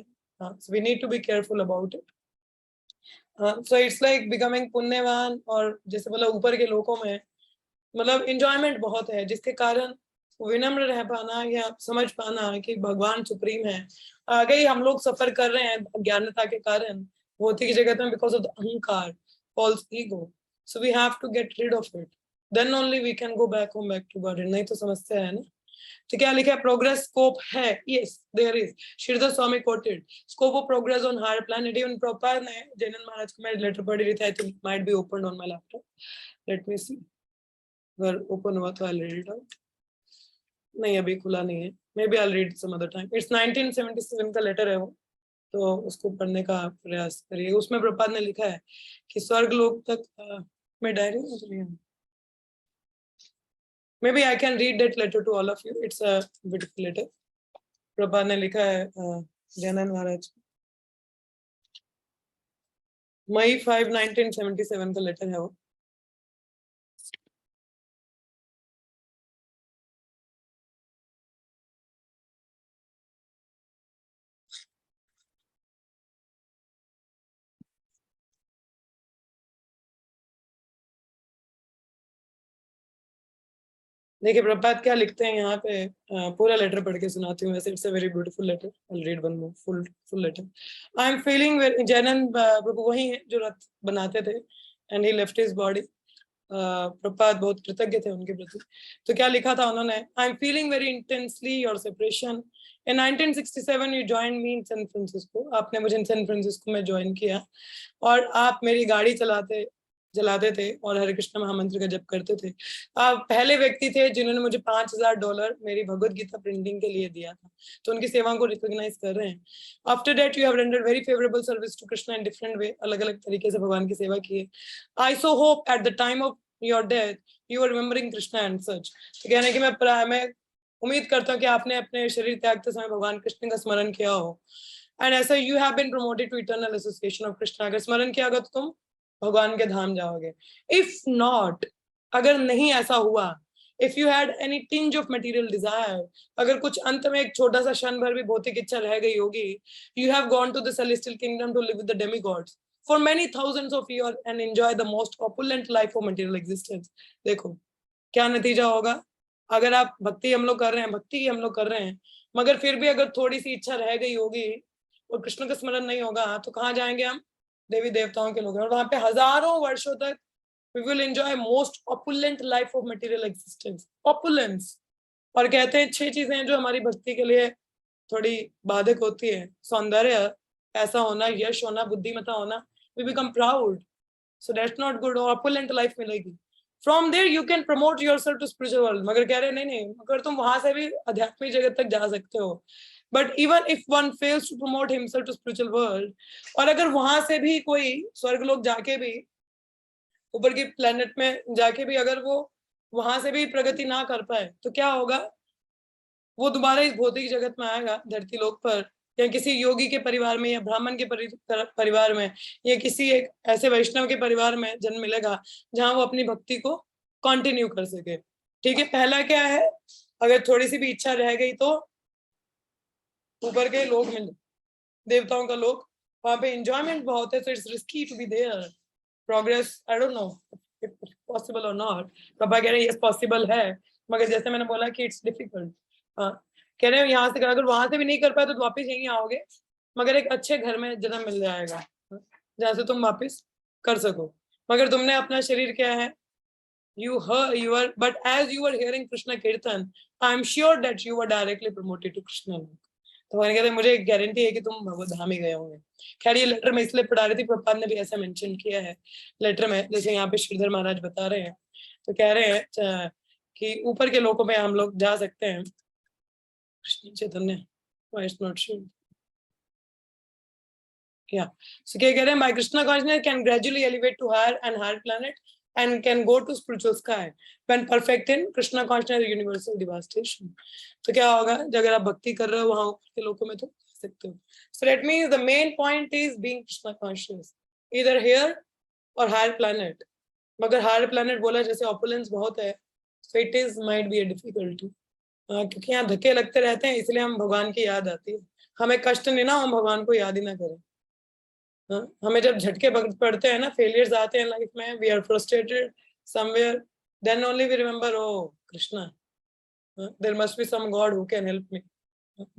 so we need to be careful about it. So it's like becoming पुण्यवान, और जैसे बोला ऊपर के लोगों में मतलब इंजॉयमेंट बहुत है, जिसके कारण विनम्र रह पाना या समझ पाना कि भगवान सुप्रीम है। आगे ही हम लोग सफर कर रहे हैं अज्ञानता के कारण, भौतिक जगत में, because of the ahankar, false ego. So we have to get rid of it, then only we can go back home, back to God. नहीं तो समस्या है ना। तो क्या लिखा है, प्रोग्रेस स्कोप है, yes there is. Shridhar Swami quoted scope of progress on higher planet. Even प्रॉपर ने जैनन महाराज को मैं लेटर पढ़ रही थी, I think might be open on my laptop, let me सी, अगर ओपन हुआ तो आई रीड इट आउट। नहीं अभी खुला नहीं है, maybe I read some other time. It's 1977 का लेटर है वो, तो उसको पढ़ने का प्रयास करिए। उसमें प्रपात ने लिखा है कि स्वर्ग लोक तक, मैं डायरी में, maybe I can read that letter to all of you. It's a beautiful letter. Prabha ने लिखा है जैनन महाराज, मई 5, 1977 का लेटर है वो। देखिए प्रभुपाद क्या लिखते हैं यहाँ पे, पूरा लेटर पढ़ के सुनाती हूँ। वैसे it's a very beautiful letter, I read one more full letter. I am feeling very, Jayananda Prabhu वही है जो रथ बनाते थे, and he left his body. Prabhupada बहुत कृतज्ञ थे उनके प्रति। तो क्या लिखा था उन्होंने, I am feeling very intensely your separation. In 1967 you join me in San Francisco, आपने मुझे सैन फ्रांसिस्को में ज्वाइन किया, और आप मेरी गाड़ी चलाते थे और हरे कृष्ण महामंत्र का जप करते थे। आप पहले व्यक्ति थे जिन्होंने मुझे $5000 मेरी भगवत गीता प्रिंटिंग के लिए दिया था, तो उनकी सेवा को रिकॉग्नाइज कर रहे हैं। After that you have rendered very favourable service to Krishna in different way, अलग अलग तरीके से भगवान की सेवा की है। I so hope at the time of your death you are remembering Krishna and such. तो कहने कि मैं उम्मीद करता हूँ कि आपने अपने शरीर त्यागते समय भगवान कृष्ण का स्मरण किया हो, एंड ऐसा you have been promoted to eternal association of Krishna. अगर स्मरण किया होगा तो तुम भगवान के धाम जाओगे। इफ नॉट, अगर नहीं ऐसा हुआ, if you had any tinge of material desire, अगर कुछ अंत में एक छोटा सा क्षण भर भी भौतिक इच्छा रह गई होगी, you have gone to the celestial kingdom to live with the demigods for many thousands of year and enjoy the most opulent life of material existence. देखो क्या नतीजा होगा, अगर आप भक्ति हम लोग कर रहे हैं, भक्ति की हम लोग कर रहे हैं, मगर फिर भी अगर थोड़ी सी इच्छा रह गई होगी और कृष्ण का स्मरण नहीं होगा, तो कहाँ जाएंगे हम, देवी देवताओं के लोग हैं, और वहां पे हजारों वर्षों तक we will enjoy most opulent life of material existence, opulence। और कहते हैं 6 चीजें हैं जो हमारी भक्ति के लिए थोड़ी बाधक होती है, सौंदर्य, पैसा होना, यश होना, बुद्धिमता होना, we become proud, so that's not good। और opulent life मिलेगी, from there you can promote yourself to spiritual world। मगर कह रहे नहीं, मगर तुम वहां से भी आध्यात्मिक जगत तक जा सकते हो, but even if one fails to promote himself to spiritual world, और अगर वहां से भी कोई स्वर्ग लोग जाके भी, ऊपर की प्लेनेट में जाके भी अगर वो वहां से भी प्रगति ना कर पाए, तो क्या होगा, वो दोबारा इस भौतिक जगत में आएगा, धरती लोक पर, या किसी योगी के परिवार में, या ब्राह्मण के परिवार में, या किसी एक ऐसे वैष्णव के परिवार में जन्म मिलेगा जहां वो अपनी भक्ति को कंटिन्यू कर सके। ठीक है, पहला क्या है, अगर थोड़ी सी भी इच्छा रह गई तो ऊपर के लोग मिल, देवताओं का लोग, वहां पे एंजॉयमेंट बहुत है, so it's risky to be there। Progress, I don't know if it's possible or not। पापा कह रहे हैं yes possible है, मगर जैसे मैंने बोला कि it's difficult। कह रहे हैं यहाँ से अगर वहां से भी नहीं कर पाए तो वापस यहीं आओगे, मगर एक अच्छे घर में जन्म मिल जाएगा जहाँ से तुम वापस कर सको। मगर तुमने अपना शरीर क्या है, you are, but as you were hearing Krishna Kirtan, I am sure that you were directly promoted to Krishna। तो मैंने कहते मुझे एक गारंटी है कि तुम भगवत धाम ही गए होंगे। खैर ये लेटर में इसलिए पढ़ा रही थी, प्रभुपाद ने भी ऐसा मेंशन किया है लेटर में, जैसे यहाँ पे श्रीधर महाराज बता रहे हैं, तो कह रहे हैं कि ऊपर के लोकों में हम लोग जा सकते हैं। कृष्ण चैतन्य, नॉट श्योर क्या, सो क्या कह रहे हैं, my Krishna consciousness can gradually elevate to higher and higher planet and can go to spiritual sky when perfect in Krishna consciousness universal devastation। तो क्या होगा, जब अगर आप भक्ति कर रहे हो वहां के लोगों में तो जा सकते हो। So that means the main point is being Krishna conscious, either here or higher planet। मगर higher planet बोला जैसे opulence बहुत है, so it is might be a difficulty। क्योंकि यहाँ धक्के लगते रहते हैं, इसलिए हम भगवान की याद आती है। हमें कष्ट नहीं ना, हम भगवान को याद ही ना करें। हमें जब झटके पड़ते हैं ना, फेलियर्स आते हैं लाइफ में, we are frustrated somewhere, then only we remember O Krishna, there must be some God who can help me,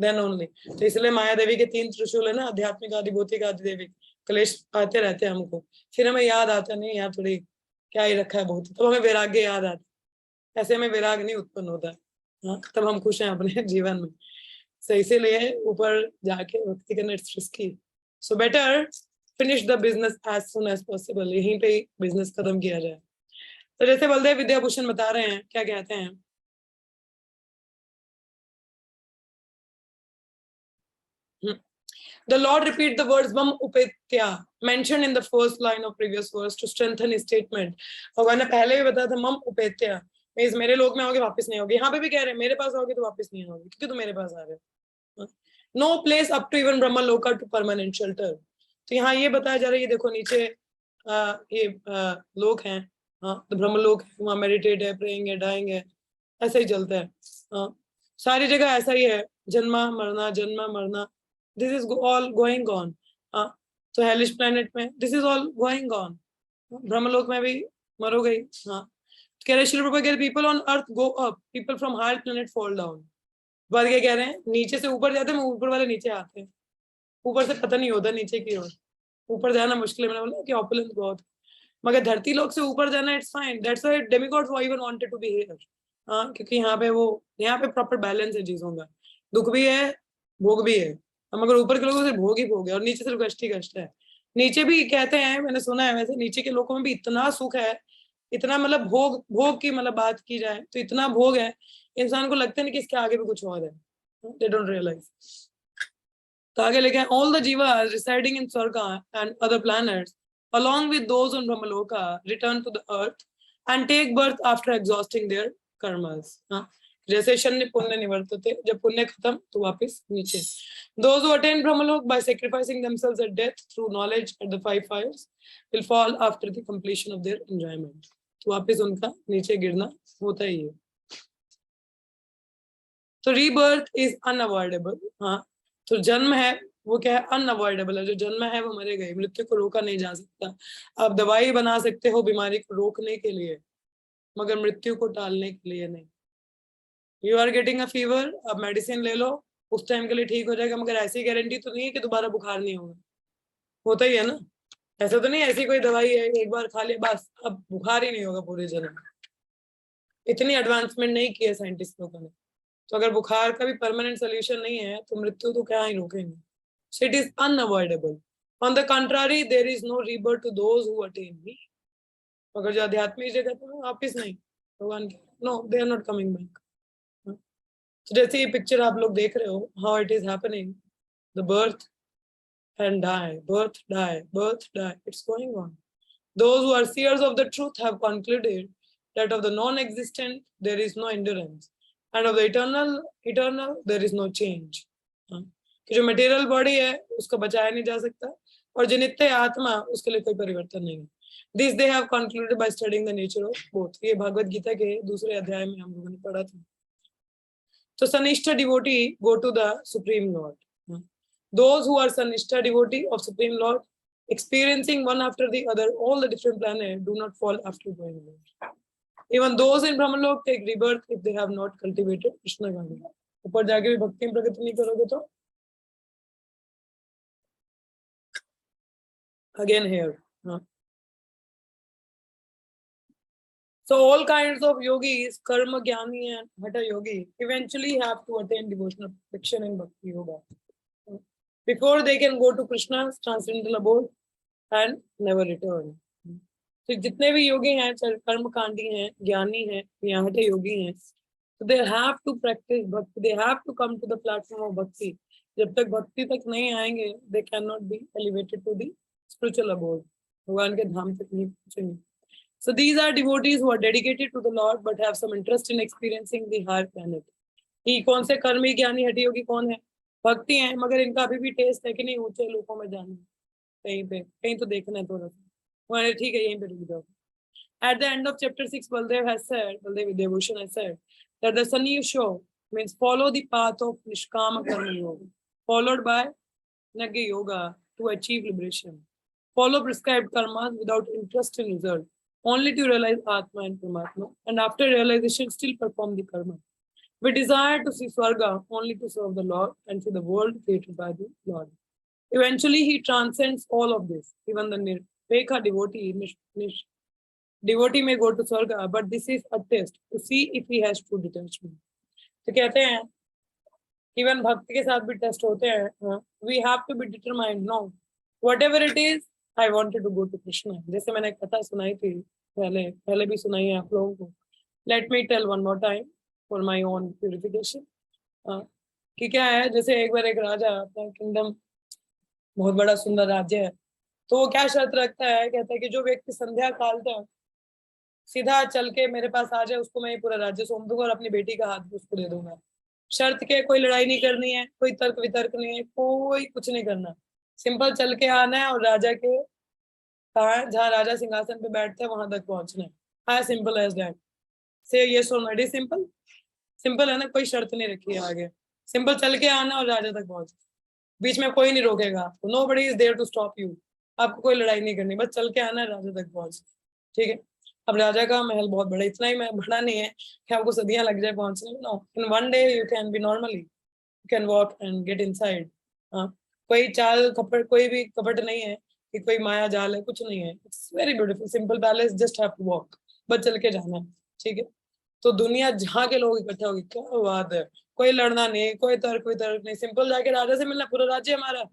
then only. तो इसलिए माया देवी के 3 त्रिशूल है ना, आध्यात्मिक आदि भौतिक आदि देवी, क्लेश आते रहते हैं हमको, फिर हमें याद आता नहीं यार थोड़ी क्या ही रखा है बहुत, तो हमें वैराग्य याद आता, ऐसे हमें वैराग नहीं उत्पन्न होता, तब हम खुश हैं अपने जीवन में। सो इसीलिए ऊपर जाके भक्ति करना it's risky, so better finish the business as soon as possible, यहीं पे बिजनेस खत्म किया जाए। तो जैसे बलदेव विद्याभूषण बता रहे हैं, क्या कहते हैं, The Lord repeat the words mam upetya mentioned in the first line of previous verse to strengthen his statement। भगवान ने पहले भी बताया था मम उपेत्या, मींस मेरे लोग में आओगे वापस नहीं होगे। यहाँ पे भी कह रहे हैं मेरे पास आओगे तो वापस नहीं आओगे, क्योंकि तुम मेरे पास आ रहे हो। No place up to even Brahma Loka to permanent shelter। तो यहाँ ये बताया जा रहा है, ये देखो नीचे ये लोग हैं, तो ब्रह्म लोक है, वहाँ मेडिटेट है, प्रेइंग है, डाइंग है, ऐसा ही चलता है। सारी जगह ऐसा ही है, जन्मा मरना जन्मा मरना, this is all going on. तो हेलिश प्लेनेट में this is all going on, Brahmaloka में भी मरोगे ही। हाँ, कह रहे श्रील प्रभुपाद कह रहे people on earth go up, people from higher planet fall down. बात क्या कह रहे हैं, नीचे से ऊपर जाते हैं, ऊपर वाले नीचे आते हैं, ऊपर से पता नहीं होता नीचे की ओर, ऊपर जाना मुश्किल है। मैंने बोला कि ऑपुलेंस बहुत, मगर धरती लोक से ऊपर जाना it's fine, that's why demigods even wanted to be here. हाँ, क्योंकि यहाँ पे प्रॉपर बैलेंस है चीजों का, दुख भी है भोग भी है, मगर ऊपर के लोगों से भोग ही भोग है और नीचे सिर्फ कष्ट ही कष्ट है। नीचे भी कहते हैं, मैंने सुना है वैसे, नीचे के लोगों में भी इतना सुख है, इतना मतलब भोग भोग की मतलब बात की जाए तो इतना भोग है, इंसान को लगता नहीं कि इसके आगे भी कुछ और है, दे डोंट रियलाइज। तो आगे लिखा है all the jivas residing in Swarga and other planets along with those on Brahmaloka return to the earth and take birth after exhausting their karmas. जैसे शन्य पुण्य निवर्तते, जब पुण्य खत्म तो वापस नीचे। Those who attain Brahmalok by sacrificing themselves at death through knowledge at the 5 fires will fall after the completion of their enjoyment. तो वापस उनका नीचे गिरना होता ही है। तो rebirth is unavoidable। हाँ, तो जन्म है वो क्या है, अनअवॉइडेबल है। जो जन्म है वो मरे गए, मृत्यु को रोका नहीं जा सकता। आप दवाई बना सकते हो बीमारी को रोकने के लिए, मगर मृत्यु को टालने के लिए नहीं। You are getting a fever, आप मेडिसिन ले लो, उस टाइम के लिए ठीक हो जाएगा, मगर ऐसी गारंटी तो नहीं है कि दोबारा बुखार नहीं होगा। होता ही है ना, ऐसा तो नहीं ऐसी कोई दवाई है एक बार खा लिया बस अब बुखार ही नहीं होगा पूरे जन्म। इतनी एडवांसमेंट नहीं की है साइंटिस्ट लोगों ने। तो अगर बुखार का भी परमानेंट सोल्यूशन नहीं है तो मृत्यु तो क्या ही रोकेंगे। So it is unavoidable. On the contrary, there is no rebirth to those who attain me. अगर जो आध्यात्मिक जगत में वापिस नहीं भगवान के, no, they are not coming back. So जैसे ये पिक्चर आप लोग देख रहे हो, how it is happening, the birth and die, birth die, birth die, it's going on. Those who are seers of the truth have concluded that of the non-existent there is no endurance, and of the eternal there is no change. कि जो material body है उसको बचाया नहीं जा सकता, और जो नित्य आत्मा उसके लिए कोई परिवर्तन नहीं है। This they have concluded by studying the nature of both. ये भगवत गीता के दूसरे अध्याय में हम लोगों ने पढ़ा था। तो sanishtha devotee go to the supreme lord. Those who are sanishtha devotee of supreme lord experiencing one after the other all the different planets do not fall after going there. Even those in Brahmalok take rebirth if they have not cultivated Krishna Gandhi. ऊपर जाके भी भक्ति में प्रगति नहीं करोगे तो again here. So all kinds of yogis, karma jnani and hatha yogi, eventually have to attain devotional perfection in bhakti yoga before they can go to Krishna's transcendental abode and never return. तो जितने भी योगी हैं, कर्म कांडी हैं, ज्ञानी हैं या हठ योगी हैं, so they have to practice bhakti, they have to come to the platform of bhakti. जब तक भक्ति तक नहीं आएंगे, they cannot be elevated to the spiritual abode. भगवान के धाम तक नहीं पहुंचेंगे. So these are devotees who are dedicated to the Lord but have some interest in experiencing the higher planet. ये कौन से कर्मी ज्ञानी हठ योगी कौन है? भक्ति हैं, मगर इनका अभी भी टेस्ट है कि नहीं ऊंचे लोकों में जाना, कहीं तो देखना है थोड़ा सा। ठीक है, यहीं पे रुक जाओ। At the end of chapter 6, Baldev Vidyabhushan has said that the Sanyusho means follow the path of Nishkama Karma Yoga, followed by Nagya Yoga to achieve liberation. Follow prescribed karmas without interest in result, only to realize Atma and Paramatma, and after realization still perform the karma. We desire to see Swarga only to serve the Lord and see the world created by the Lord. Eventually, he transcends all of this. Even the Nirpekha devotee may go to Swarga, but this is a test to see if he has true detachment. तो कहते हैं even भक्त के साथ भी test होते हैं. We have to be determined. No, whatever it is, I wanted to go to Krishna. जैसे मैंने कथा सुनाई थी पहले भी सुनाई है आप लोगों को. Let me tell one more time for my own purification. कि क्या है, जैसे एक बार एक राजा, अपना किंगडम बहुत बड़ा सुंदर राज्य है, तो वो क्या शर्त रखता है, कहता है कि जो व्यक्ति संध्या काल तक सीधा चल के मेरे पास आ जाए उसको मैं पूरा राज्य सौंप दूंगा और अपनी बेटी का हाथ उसको दे दूंगा. शर्त के कोई लड़ाई नहीं करनी है, कोई तर्क वितर्क नहीं है, कोई कुछ नहीं करना, सिंपल चल के आना है और राजा के कहा जहाँ राजा सिंहासन पे बैठते हैं वहां तक पहुंचना है. हाँ, सिंपल एज दैट. से ये सो नॉट सिंपल, सिंपल है ना, कोई शर्त नहीं रखी है आगे, सिंपल चल के आना और राजा तक पहुंच, बीच में कोई नहीं रोकेगा आपको. Nobody is there to stop you. आपको कोई लड़ाई नहीं करनी, बस चल के आना है, राजा तक पहुंच. ठीक है. अब राजा का महल बहुत बड़ा, इतना ही बड़ा नहीं है कि आपको सदियां लग जाए पहुंचने में। No, in one day you can be normally, you can walk and get inside. कोई चाल कपट, कोई भी कपट नहीं है कि कोई माया जाल है, कुछ नहीं है। It's very beautiful simple palace, just have to walk, बस चल के जाना है, ठीक है। तो दुनिया जहाँ के लोग इकट्ठे होगी, क्या बात है, कोई लड़ना नहीं, कोई तर्क वितर्क नहीं, सिंपल जाके राजा से मिलना, पूरा राज्य हमारा,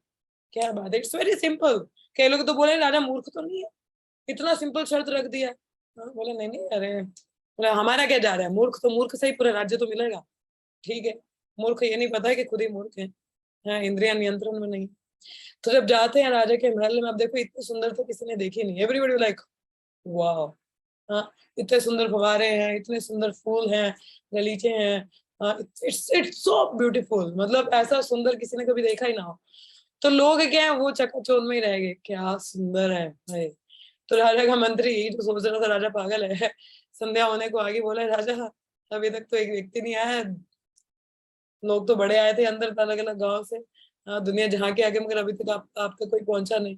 क्या बात है, इट्स वेरी सिंपल। कई लोग तो बोले राजा मूर्ख तो नहीं है, इतना सिंपल शर्त रख दिया। बोले नहीं नहीं, अरे बोले हमारा क्या जा रहा है, मूर्ख तो मूर्ख से ही पूरा राज्य तो मिलेगा, ठीक है। मूर्ख ये नहीं पता है कि खुद ही मूर्ख है, इंद्रिया नियंत्रण में नहीं। तो जब जाते हैं राजा के महल में, अब देखो इतनी सुंदर तो किसी ने देखी नहीं, एवरीबॉडी लाइक वाह। हाँ, इतने सुंदर फवारे हैं, इतने सुंदर फूल हैं, गलीचे हैं, इट्स इट्स सो ब्यूटीफुल, मतलब ऐसा सुंदर किसी ने कभी देखा ही ना हो। तो लोग क्या है, वो चकाचौंध में ही रह गए, क्या सुंदर है भाई। तो राजा का मंत्री जो सोच रहा था राजा पागल है, संध्या होने को आगे बोला, राजा अभी तक तो एक व्यक्ति नहीं आया, लोग तो बड़े आए थे अंदर अलग अलग गांव से, दुनिया जहाँ के आगे, मगर अभी तक आप तक कोई पहुंचा नहीं।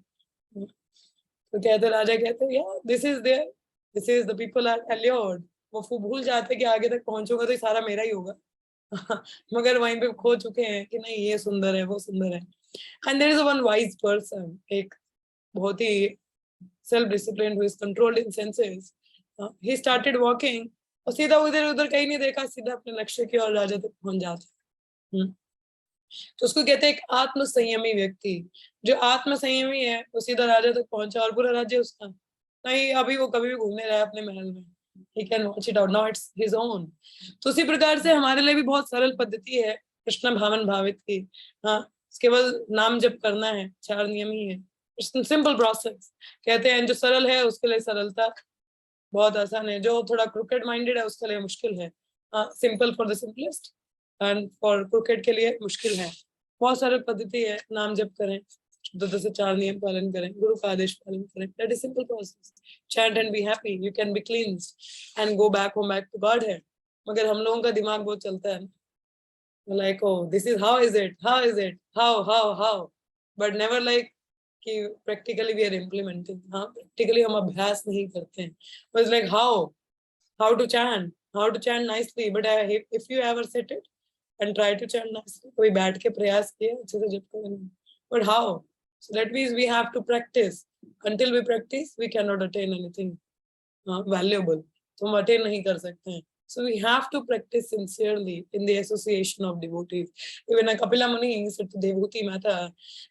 तो कहते राजा कहते यार this is the people are allured. वो भूल जाते कि आगे तक पहुंचूंगा तो ये सारा मेरा ही होगा। मगर वहीं पे खो चुके हैं कि नहीं ये सुंदर है, वो सुंदर है। And there is one wise person, एक बहुत ही self discipline who is controlled in senses. He started walking, और सीधा उधर उधर कहीं नहीं देखा, सीधा अपने लक्ष्य की ओर राजा तक पहुंच जाता। तो उसको कहते हैं एक आत्म संयमी व्यक्ति। जो आत्म संयमी है वो सीधा राजा तक पहुंचा, और पूरा राज्य उसका नहीं, अभी वो कभी भी घूमने रहा है अपने महल में, he can watch it out, now it's his own। तो उसी प्रकार से हमारे लिए भी बहुत सरल पद्धति है कृष्ण भावन भावित की। हाँ, केवल नाम जप करना है, 4 नियम ही है, इट्स सिंपल प्रोसेस। कहते हैं जो सरल है उसके लिए सरलता बहुत आसान है, जो थोड़ा क्रिकेट माइंडेड है उसके लिए मुश्किल है। Simple for the simplest and for cricket के लिए मुश्किल है। बहुत सारे पद्धति है, नाम जप करें, 4 नियम पालन करें, गुरु का आदेश पालन करें, that is simple process. Chant and be happy, you can be cleansed and go back home, back to God है। मगर हम लोगों का दिमाग बहुत चलता है, like oh this is how is it, how is it, how, but never like कि प्रैक्टिकली वी आर इम्प्लीमेंटिंग। हाँ, प्रैक्टिकली हम अभ्यास नहीं करते हैं, बस like how to chant nicely, but if you ever sit it and try to chant nicely, कोई बैठ के प्रयास किया अच्छे से जप करें, but how? So that means we have to practice. Until we practice, we cannot attain anything valuable. तो हम attain नहीं कर सकते हैं। So we have to practice sincerely in the association of devotees. Even Kapila Muni said to Devhuti Mata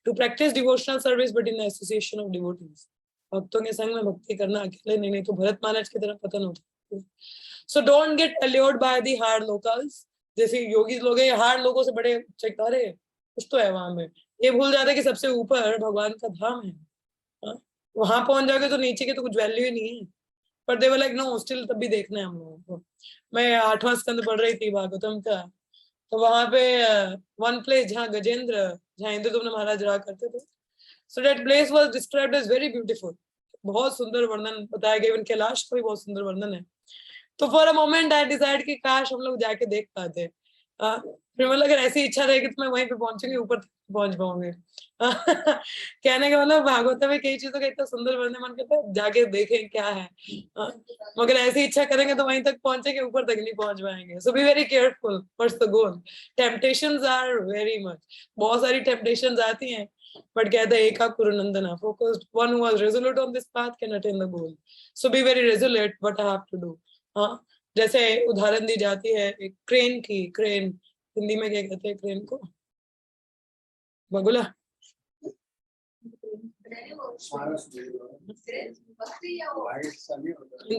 to practice devotional service, but in the association of devotees. भक्तों के संग में भक्ति करना, अकेले नहीं, नहीं तो भरत महाराज की तरह पतन होता है। So don't get allured by the hard locals. जैसे योगी लोग हैं, हार्ड लोगों से बड़े चकारे कुछ तो है वहां में, ये भूल जाते कि सबसे ऊपर भगवान का धाम है। वहां पहुंच जाओगे तो नीचे की तो कुछ वैल्यू ही नहीं है। पर दे वर लाइक नो, स्टिल तब भी देखना है हम लोगों को। मैं 8वां स्कंद पढ़ रही थी भागवतम का, तो वहां पे वन प्लेस जहाँ गजेंद्र, जहाँ इंद्रदुम्न महाराज रहा करते थे, so that place was described as very beautiful. बहुत सुंदर वर्णन बताया गया, इवन कैलाश का भी बहुत सुंदर वर्णन है। तो for a moment I decide कि काश हम लोग जाके देख पाते। फिर मतलब अगर ऐसी इच्छा रहेगी तो मैं वहीं पे पहुंचूंगी, ऊपर पहुंच पाऊंगी। कहने का मतलब भागवत में कई चीजों का इतना सुंदर वर्णन, मन करता है जाके देखें क्या है। मगर ऐसी इच्छा करेंगे तो वहीं तक पहुंचेंगे, ऊपर तक नहीं पहुंच पाएंगे। So be very careful, what's the goal. Temptations are very much, बहुत सारी टेम्पटेशंस आती हैं, बट कहते हैं एका Kurunandana, focused one who was resolute on this path can attain the goal. So be very resolute what I have to do. हाँ, जैसे उदाहरण दी जाती है एक क्रेन की, क्रेन हिंदी में क्या कहते हैं क्रेन को, बगुला,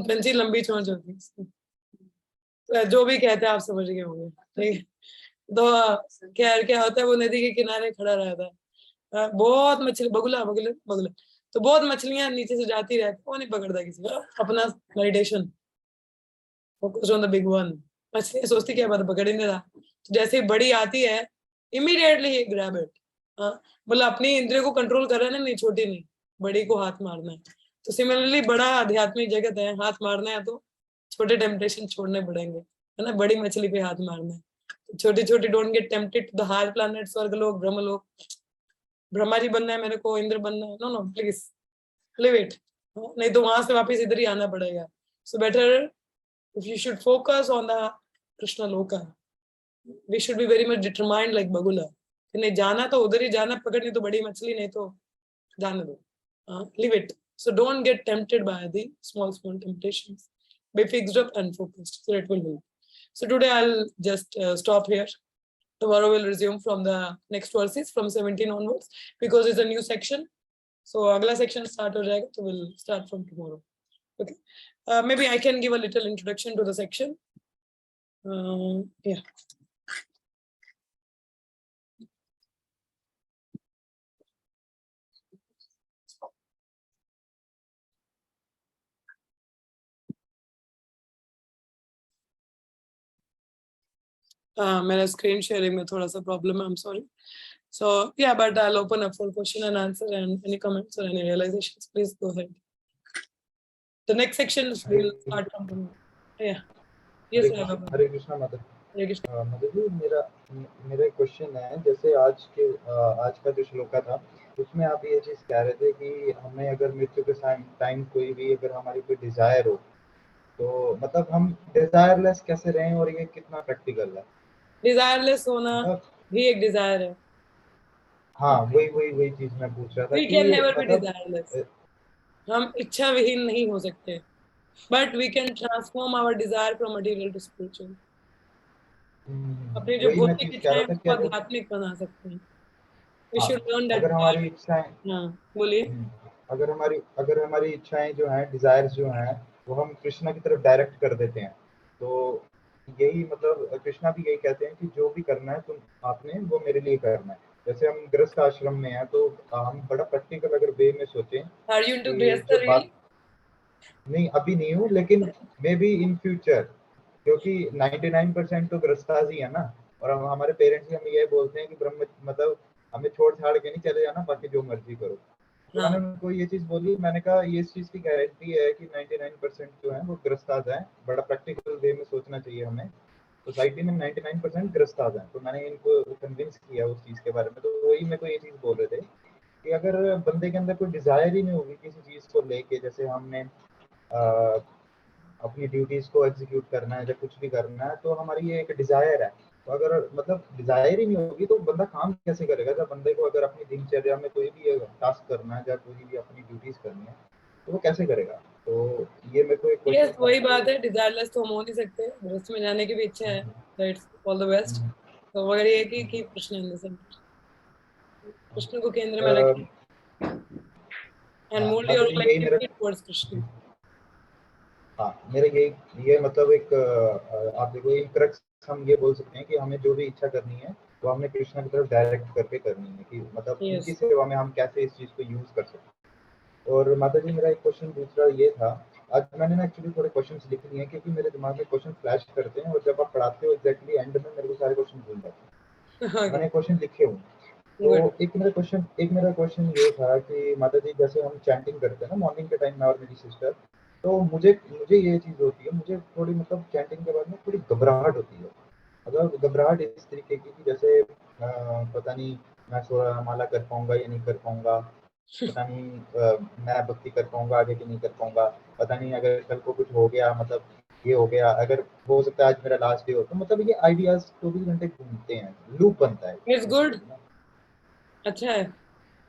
पंची लंबी चोंच होती है, तो जो भी कहते हैं आप समझ गए होंगे, ठीक है। तो क्या होता है, वो नदी के किनारे खड़ा रहता है, बहुत मछली, बगुला बगुला बगुला, तो बहुत मछलियां नीचे से जाती रहती, वो नहीं पकड़ता किसी का, अपना meditation, focus on the big one. मछली सोचती क्या बात, पकड़ ही नहीं रहा, तो जैसे ही बड़ी आती है इमीडिएटली ही ग्रैब इट। मतलब अपनी इंद्रियों को कंट्रोल कर रहा है ना, नहीं छोटी नहीं, बड़ी को हाथ मारना है। तो सिमिलरली बड़ा आध्यात्मिक जगत है, हाथ मारना है तो छोटे टेम्पटेशन छोड़ने पड़ेंगे, है ना, बड़ी मछली पे हाथ मारना है। छोटी छोटी, don't get tempted to the higher planet, Swargaloka, Brahmaloka, Brahma ji बनना है मेरे को, इंद्र बनना है, no no please leave it, नहीं तो वहां से वापस इधर ही आना पड़ेगा। So better if you should focus on the Krishna Loka. We should be very much determined like Bagula. नहीं जाना तो उधर ही जाना, पकड़नी तो बड़ी मछली, नहीं तो जाने दो. Leave it. So don't get tempted by the small temptations. Be fixed up and focused. So it will help. So today I'll just stop here. Tomorrow we'll resume from the next verses from 17 onwards because it's a new section. So agla section start ho jayega, so we'll start from tomorrow. Okay. Maybe I can give a little introduction to the section. Yeah. मेरा screen sharing में थोड़ा सा problem है, I'm sorry. So yeah, but I'll open up for question and answer and any comments or any realizations, please go ahead. The next section will start from tomorrow. Yeah. Yes, Hare Krishna mother. Hare Krishna. Mother ji, मेरा एक question है. जैसे आज का जो श्लोका था उसमें आप ये चीज कह रहे थे कि हमें अगर मृत्यु के टाइम कोई भी अगर हमारी कोई डिजायर हो तो मतलब हम डिजायरलेस कैसे रहें और ये कितना प्रैक्टिकल है? Desireless होना भी एक desire है. हाँ, वही चीज मैं पूछ रहा था. We can never be desireless. हम इच्छा विहीन नहीं हो सकते. But we can transform our desire from material to spiritual. अपनी जो भौतिक इच्छाएं को आध्यात्मिक बना सकते हैं. We should learn that. अगर हमारी इच्छाएं, हाँ, बोलिए. अगर हमारी इच्छाएं जो हैं, डिजायर्स जो हैं, वो हम कृष्णा की तरफ डायरेक्ट कर देते हैं तो यही मतलब कृष्णा भी यही कहते हैं कि जो भी करना है आपने वो मेरे लिए करना है. जैसे हम गृहस्थ आश्रम में हैं तो हम बड़ा प्रैक्टिकल अगर वे में सोचें. Are you into गृहस्थ really? नहीं, अभी नहीं हूँ, लेकिन मे बी इन फ्यूचर, क्योंकि 99% तो गृहस्थास ही है ना. और हमारे पेरेंट्स भी हमें ये बोलते हैं कि ब्रह्म मतलब हमें छोड़ छाड़ के नहीं चले जाना, बाकी जो मर्जी करो. तो मैंने उनको ये चीज बोली. मैंने कहा ये इस चीज की गारंटी है कि 99% जो है वो गृहस्थास है. बड़ा प्रैक्टिकल वे में सोचना चाहिए हमें. सोसाइटी में 99% गृहस्थास हैं. तो मैंने इनको कन्विंस किया उस चीज के बारे में. तो वही मेरे को ये चीज बोल रहे थे कि अगर बंदे के अंदर कोई डिजायर ही नहीं होगी किसी चीज को लेके, जैसे हमने अपनी ड्यूटीज को एग्जीक्यूट करना है या कुछ भी करना है, तो हमारी ये एक डिजायर है. तो अगर मतलब डिजायर ही नहीं होगी तो बंदा काम कैसे करेगा? जब बंदे को अगर अपनी दिनचर्या में कोई भी टास्क करना है या कोई भी अपनी ड्यूटीज करनी है तो वो कैसे करेगा? तो ये मेरे को एक क्वेश्चन. Yes, वही बात है. डिजायरलेस तो हम हो नहीं सकते. गृहस्थ में जाने की भी इच्छा है. That's all the best. तो वगैरह ये कि Krishna in the centre, Krishna को केंद्र में रखें and mold your life towards Krishna. हाँ, मेरा ये मतलब एक आप देखो एक क्रक्स हम ये बोल सकते हैं कि हमें जो भी इच्छा करनी है वो हमने कृष्णा की तरफ डायरेक्ट करके करनी है कि मतलब उनकी सेवा में हम कैसे इस चीज को यूज कर सकते हैं. और माता जी, मेरा एक क्वेश्चन दूसरा ये था. आज मैंने ना एक्चुअली थोड़े क्वेश्चंस लिख लिए हैं क्योंकि मेरे दिमाग में क्वेश्चन फ्लैश करते हैं और जब आप पढ़ाते हो एग्जैक्टली एंड में मेरे को सारे क्वेश्चन भूल जाते हैं. मैंने क्वेश्चन लिखे हुए. तो एक मेरा क्वेश्चन ये था कि माता जी जैसे हम चैंटिंग करते हैं ना मॉर्निंग के टाइम में और मेरी सिस्टर, तो मुझे ये चीज होती है, मुझे थोड़ी मतलब चैंटिंग के बाद में थोड़ी घबराहट होती है. मतलब घबराहट इस तरीके की कि जैसे पता नहीं मैं माला कर पाऊंगा या नहीं कर पाऊंगा, पता नहीं मैं भक्ति कर पाऊंगा आगे कि नहीं कर पाऊंगा, पता नहीं अगर कल को कुछ हो गया, मतलब ये हो गया, अगर हो सकता है आज मेरा लास्ट डे हो. तो मतलब ये आइडियाज 24 घंटे घूमते हैं, लूप बनता है. It's good. अच्छा है,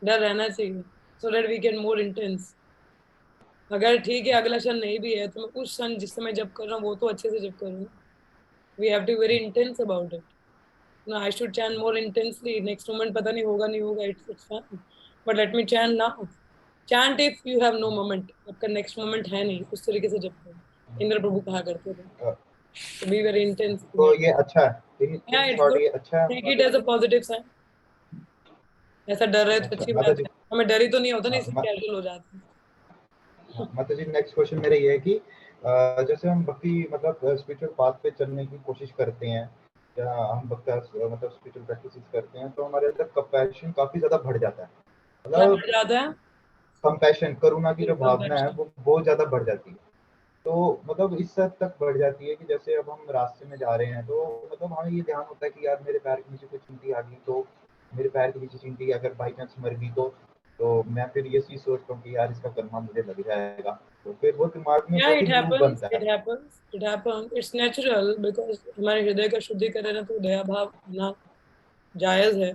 डर रहना चाहिए so that we can more intense. अगर ठीक है अगला क्षण नहीं भी है तो मैं उस क्षण जिस समय जब कर रहा हूँ वो तो अच्छे से जब करूँ. We have to be very intense about it. No, I should chant more intensely. Next moment पता नहीं होगा नहीं होगा. It's fine. But let me chant now. Chant if you have no moment. आपका next moment है नहीं, उस तरीके से जब करो. इंद्र प्रभु कहा करते थे. So be very intense. तो ये अच्छा है. Yeah, it's good. ये अच्छा है. Take it as a positive sign. ऐसा डर रहे तो अच्छी बात है. हमें डर ही तो नहीं होता ना, इसलिए कैजुअल हो जाते हैं. मतलब जी नेक्स्ट क्वेश्चन मेरा ये है कि जैसे हम भक्ति मतलब स्पिरिचुअल पाथ पे चलने की कोशिश करते हैं या हम भक्ति मतलब स्पिरिचुअल प्रैक्टिसेस करते हैं तो हमारे अंदर कंपैशन काफी ज्यादा बढ़ जाता है. मतलब कंपैशन, करुणा की जो भावना है वो बहुत ज्यादा बढ़ जाती है. तो मतलब इस हद तक बढ़ जाती है कि जैसे अब हम रास्ते में जा रहे हैं तो मतलब हमें ये ध्यान होता है कि यार मेरे पैर के नीचे कोई चींटी आ गई तो मेरे पैर के नीचे चींटी अगर बाई चांस मर गई तो तो मैं फिर ये चीज सोचता हूँ कि यार इसका कर्मा मुझे लग जाएगा, तो फिर वो दिमाग में Yeah, वो it भी लूप happens. बनता It है। happens. It happens. It's natural because हमारे हृदय का शुद्धिकरण है तो दया भाव होना जायज है.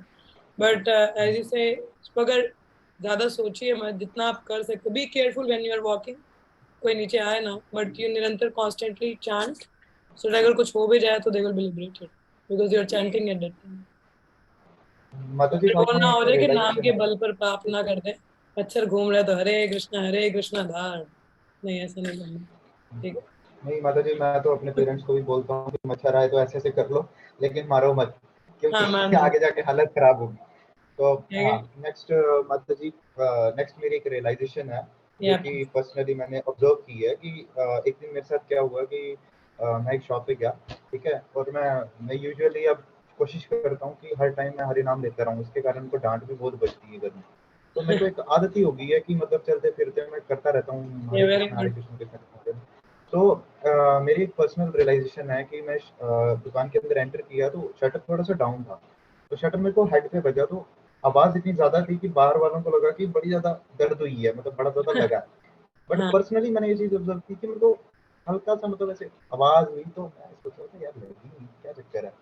But as you say, इसको अगर ज्यादा सोचिए मत, जितना आप कर सकते. Be careful when you are walking. कोई नीचे आए ना, but you निरंतर constantly chant. So अगर कुछ हो भी जाए तो they will be liberated because you are chanting at that time. माता जी फिर बाद वो में ना एक हो जाए कि नाम रियलाइजेशन के है। बल पर पाप ना कर दे. मच्छर घूम रहा है तो हरे कृष्णा धार. नहीं, ऐसा नहीं करना. ठीक है. नहीं माता जी, मैं तो अपने पेरेंट्स को भी बोलता हूँ कि मच्छर आए तो ऐसे ऐसे कर लो, लेकिन मारो मत, क्योंकि हाँ, मारना. आगे जाके हालत खराब होगी। तो ठीक हाँ, है. नेक्स्ट माता जी, नेक्स्ट मेरी एक रियलाइजेशन है जो Yeah. कि पर्सनली मैंने ऑब्जर्व की है कि एक दिन मेरे साथ क्या हुआ कि मैं एक शॉप पे गया, ठीक है, और मैं यूजुअली अब कोशिश करता हूँ कि हर टाइम मैं हरि नाम लेता रहूँ, इसके कारण उनको डांट भी बहुत बचती है घर में। तो मेरे को एक आदत ही हो गई है कि मतलब चलते फिरते मैं करता रहता हूँ Yeah, very हरे good. कृष्ण कृष्ण। तो मेरी एक पर्सनल रियलाइजेशन है कि मैं दुकान के अंदर एंटर किया तो शटर थोड़ा सा डाउन था, तो शटर मेरे को हेड पे बजा, तो आवाज इतनी ज्यादा थी कि बाहर वालों को लगा कि बड़ी ज्यादा दर्द हुई है, मतलब बड़ा ज्यादा लगा। बट हाँ. पर्सनली मैंने ये चीज ऑब्जर्व की कि मेरे को हल्का सा मतलब ऐसे आवाज हुई, तो मैं सोचा था यार लगी नहीं, क्या चक्कर है।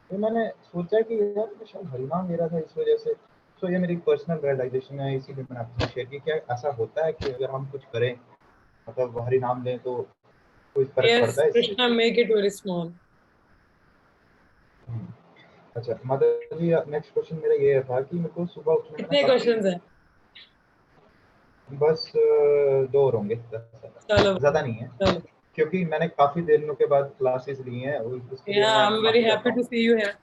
तो मैंने सोचा कि यार मैं शायद हरिनाम ले रहा था इस वजह से। तो ये मेरी पर्सनल रियलाइजेशन है, इसीलिए मैंने आपके साथ शेयर की। क्या ऐसा होता है कि अगर हम कुछ करें, मतलब हरिनाम लें, तो कोई फर्क Yes, पड़ता है इससे? Krishna, make it very small. हम्म। अच्छा मदर जी, नेक्स्ट क्वेश्चन मेरा ये था कि मेरे को सुबह उठने में ना कितने काफी, क्वेश्चंस हैं? बस 2 और होंगे, चलो. ज्यादा नहीं है, चलो. क्योंकि मैंने काफी दिनों के बाद क्लासेस ली हैं और उसके लिए Yeah, मैं I'm very माफी चाहता happy to हूँ। see you here.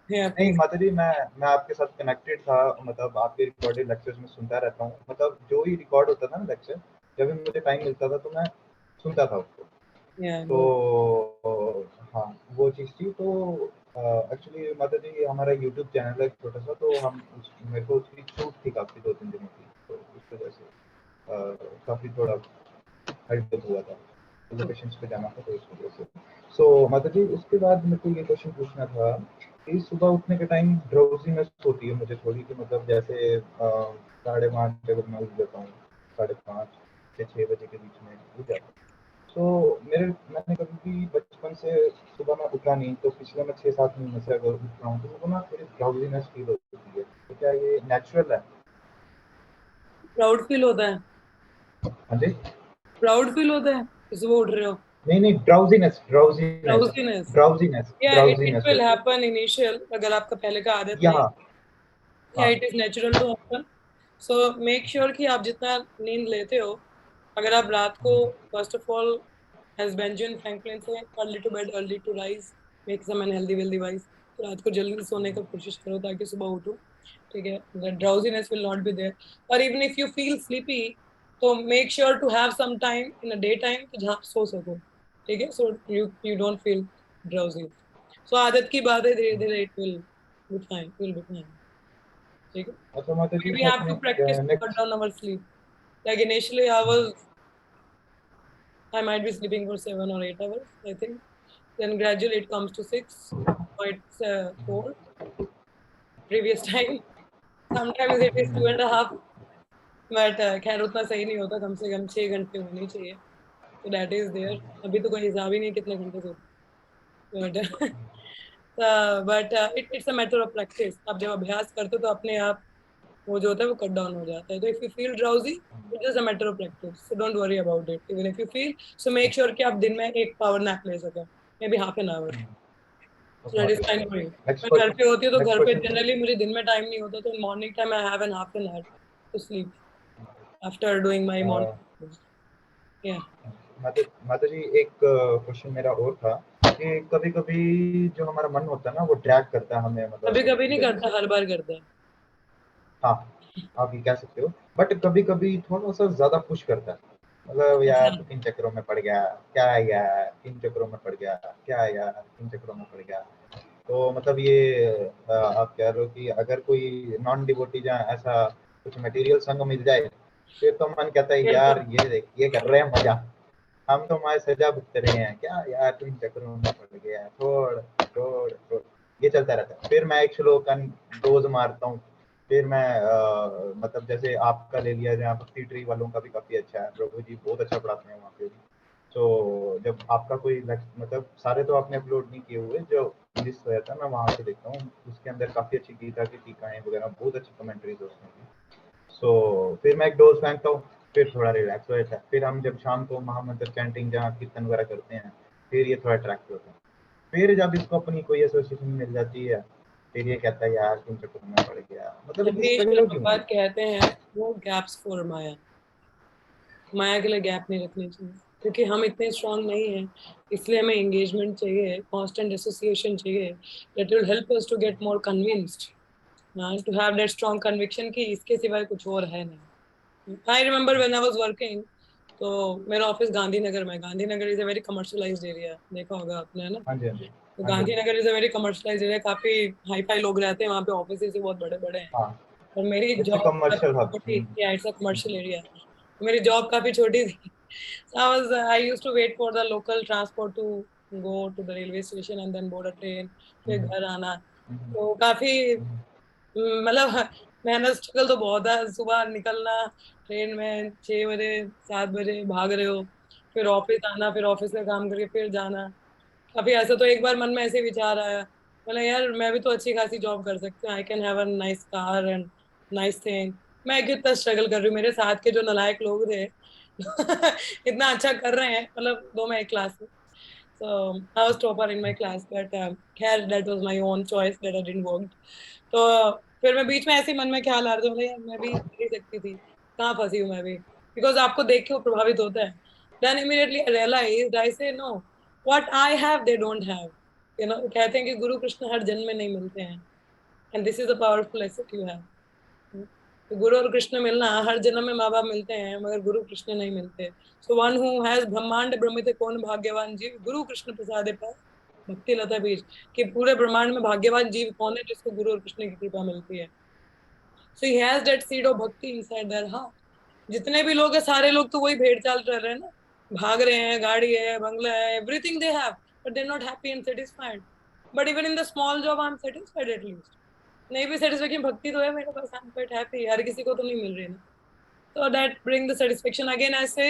Yeah, नहीं please. माता जी, मैं आपके साथ कनेक्टेड था, मतलब आपके रिकॉर्डेड लेक्चर्स में सुनता रहता हूँ, मतलब जो भी रिकॉर्ड होता था ना लेक्चर, जब भी मुझे टाइम मिलता था तो मैं सुनता था उसको। Yeah, good. तो हाँ, वो चीज़ थी। तो एक्चुअली माता जी हमारा यूट्यूब चैनल है छोटा सा, तो मेरे को उसकी छूट थी काफ़ी 2-3 दिनों की, तो उस वजह से काफ़ी थोड़ा हेल्प हुआ था, लोकेशंस पे जाना था, तो इस वजह से। सो माता जी, उसके बाद मेरे को ये क्वेश्चन पूछना था कि सुबह उठने के टाइम ड्राउजीनेस होती है मुझे थोड़ी, कि मतलब जैसे 5:30 अगर मैं उठ जाता हूँ, 5:30 से 6 बजे के बीच में उठ जाता हूँ, तो मैंने कभी भी बचपन से सुबह मैं उठा नहीं, तो पिछले मैं 6-7 महीने से अगर उठ रहा हूँ तो मेरे को ना थोड़ी ड्राउजीनेस फील होती है, तो क्या ये नेचुरल है? Proud feel होता है. हाँ जी। Proud feel होता है कि सुबह उठ रहे हो. नहीं नहीं, drowsiness drowsiness Drowsiness. Drowsiness Yeah, it drowsiness will होती है। happen initial. अगर आपका पहले का आदत या नहीं. Yeah, हाँ। it is natural to happen. So make sure कि आप जितना नींद लेते हो, अगर आप रात को first of all, as Benjamin Franklin say, early to bed, early to rise, make some unhealthy will device. तो रात को जल्दी सोने का कोशिश करो ताकि सुबह उठो. ठीक है. The drowsiness will not be there. Or even if you feel sleepy, तो make sure to have some time in a daytime कि जहाँ आप सो सको. ठीक है. So you don't feel drowsy. So आदत की बात है, धीरे धीरे it will be fine. Will be fine. ठीक है. अच्छा माता जी, We साथ have to में practice to cut next, down our sleep. Like initially, I might be sleeping for 7 or 8 hours, I think. Then gradually it comes to 6. Now it's 4. Previous time, sometimes it is 2.5. But खैर उतना सही नहीं होता, कम से कम 6 घंटे होने चाहिए. So that is there. अभी तो कोई हिसाब ही नहीं कितने घंटे सोते. But it's a matter of practice. आप जब अभ्यास करते हो तो अपने आप वो जो होता है वो कट डाउन हो जाता है. तो if you feel drowsy, it is a matter of practice. So don't worry about it. Even if you feel, so make sure कि आप दिन में एक power nap ले सकें, maybe half an hour. So that is fine for you. Next मैं घर question पे होती हूँ तो नेक्स्ट घर पे क्वेश्चन जनरली मुझे दिन में टाइम नहीं होता, तो morning time I have an half an hour to sleep after doing my morning. Yeah. माता जी, एक क्वेश्चन मेरा और था कि कभी कभी जो हमारा मन होता है ना, वो ड्रैग करता है हमें, मतलब कभी कभी उसकी नहीं जगह करता, से। हर बार करता है. हाँ, आप ये कह सकते हो, बट कभी कभी थोड़ा सा ज्यादा पुश करता है, मतलब यार अच्छा. तू किन चक्करों में पड़ गया, क्या है यार किन चक्करों में पड़ गया, क्या है यार किन चक्करों में पड़ गया। तो मतलब ये आप कह रहे हो कि अगर कोई नॉन डिवोटी या ऐसा कुछ मटेरियल संग मिल जाए, फिर तो मन कहता है फिर तो यार ये देख ये कर रहे हैं मजा, हम तो हमारे सजा भुगत रहे हैं, क्या यार तू इन चक्करों में पड़ गया, छोड़ छोड़ छोड़, ये चलता रहता है। फिर मैं एक श्लोक का डोज मारता हूँ, फिर मैं मतलब जैसे आपका ले लिया, जहाँ भक्ति ट्री वालों का भी काफ़ी अच्छा है, प्रभु जी बहुत अच्छा पढ़ाते हैं वहाँ पे भी। तो जब आपका कोई मतलब सारे तो आपने अपलोड नहीं किए हुए, जो लिस्ट रहता है मैं वहाँ से देखता हूँ, उसके अंदर काफ़ी अच्छी गीता की टीकाएं वगैरह, बहुत अच्छी कमेंट्रीज उसमें भी। सो फिर मैं एक डोज फेंकता हूँ, फिर थोड़ा रिलैक्स हो जाता है। फिर हम जब शाम को महामंत्र चैंटिंग जहाँ कीर्तन वगैरह करते हैं, फिर ये थोड़ा अट्रैक्ट होता है। फिर जब इसको अपनी कोई एसोसिएशन मिल जाती है, फिर ये कहता है यार तुम चक्कर में पड़ गया, मतलब इतनी अभी स्ट्रगल क्यों प्रभुपाद है? कहते हैं वो गैप्स फॉर माया, माया के लिए गैप नहीं रखनी चाहिए, क्योंकि हम इतने स्ट्रांग नहीं हैं, इसलिए हमें एंगेजमेंट चाहिए, कांस्टेंट एसोसिएशन चाहिए, that will help us to get more convinced, to have that strong conviction कि इसके सिवाय कुछ और है नहीं। I remember when I was working, तो मेरा ऑफिस गांधीनगर में, Gandhinagar is a very commercialised area, देखा होगा आपने, है ना? हाँ जी, हाँ जी, तो हाँ जी, Gandhinagar is a very commercialised area, काफी हाई फाई लोग रहते हैं वहाँ पे, ऑफिस भी बहुत बड़े बड़े हैं। हाँ, और मेरी इट्स अ जॉब काफी कमर्शियल हब। छोटी, इट्स अ कमर्शियल एरिया, मेरी जॉब काफी छोटी थी। I used to wait for the local transport to go to the railway station and then board a train, फिर घर आना। तो काफी मतलब मेहनत स्ट्रगल तो बहुत है, सुबह निकलना ट्रेन में 6 बजे 7 बजे भाग रहे हो, फिर ऑफिस आना, फिर ऑफिस में काम करके फिर जाना। काफी ऐसा तो एक बार मन में ऐसे विचार आया, बोला यार मैं भी तो अच्छी खासी जॉब कर सकती हूँ, I can have a nice car and nice thing. मैं कितना स्ट्रगल कर रही हूँ, मेरे साथ के जो नालायक लोग थे इतना अच्छा कर रहे हैं, मतलब दो मैं एक क्लास में, so I was topper in my class, but खैर that was my own choice that I didn't work। तो फिर मैं बीच में ऐसे ही मन में ख्याल आ रहा था, बोले यार मैं भी कर ही सकती थी, कहाँ फंसी हूँ मैं भी, बिकॉज आपको देख के वो प्रभावित होता है। Then immediately I realised, I say no, what I have they don't have, you know. कहते हैं कि गुरु कृष्ण हर जन्म में नहीं मिलते हैं, and this is a powerful asset you have. तो गुरु और कृष्ण मिलना, हर जन्म में माँ बाप मिलते हैं मगर गुरु कृष्ण नहीं मिलते। सो वन हु हैज ब्रह्मांड ब्रह्मित कौन भाग्यवान जीव, गुरु कृष्ण प्रसादे पाए भक्ति लता बीज, कि पूरे ब्रह्मांड में भाग्यवान जीव कौन है जिसको गुरु और कृष्ण की कृपा मिलती है। So he has that seed of bhakti inside their heart. जितने भी लोग हैं सारे लोग तो वही भेड़ चाल कर रहे हैं ना, भाग रहे हैं, गाड़ी है, बंगला है, everything they have, but they are not happy and satisfied. But even in the small job I am satisfied at least. नहीं भी सेटिस्फेक्शन, भक्ति तो है मेरे पास, आई एम क्वाइट हैप्पी, हर किसी को तो नहीं मिल रही ना। So that bring the satisfaction again। I say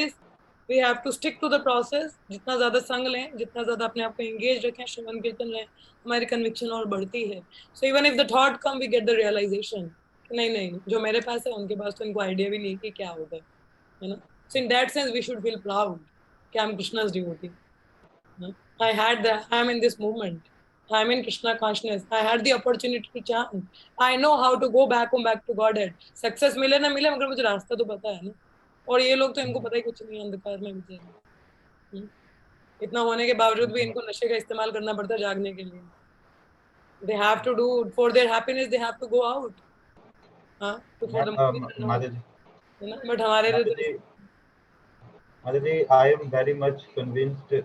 we have to stick to the process, जितना ज्यादा संग लें, जितना ज्यादा अपने आप को engage रखें, श्रवण कीर्तन लें, हमारी conviction और बढ़ती है। So even if the thought come, we get the realization कि नहीं नहीं, जो मेरे पास है उनके पास तो इनको आइडिया भी नहीं कि क्या होगा, है ना। So in that sense we should feel proud कि I'm Krishna's devotee। I had the, I'm in this movement, I'm in Krishna consciousness, I had the opportunity to chant, I know how to go back home, back to Godhead। Success मिले ना मिले मगर मुझे रास्ता तो पता है ना। और ये लोग तो, इनको पता ही कुछ नहीं है, अंधकार में बेचारे। इतना होने के बावजूद भी इनको नशे का इस्तेमाल करना पड़ता है जागने के लिए। They have to do for their happiness, they have to go out, हाँ, तो फॉर द मूवी माता जी, है ना, बट हमारे लिए माता तो जी, माता जी, I am very much convinced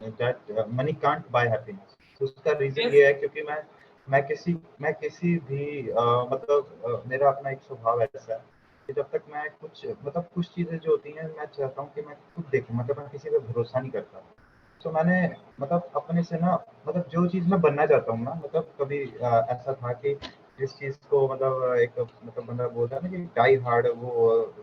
that money can't buy happiness. उसका रीजन yes, ये है क्योंकि मैं किसी भी मतलब मेरा अपना एक स्वभाव ऐसा है कि जब तक मैं कुछ चीजें जो होती हैं मैं चाहता हूँ कि मैं खुद देखूं, मतलब मैं किसी पे भरोसा नहीं करता। तो मैंने मतलब अपने से ना, मतलब जो चीज मैं बनना चाहता हूँ ना, मतलब कभी ऐसा था कि जिस चीज को मतलब एक मतलब बंदा बोलता है ना कि डाई हार्ड, वो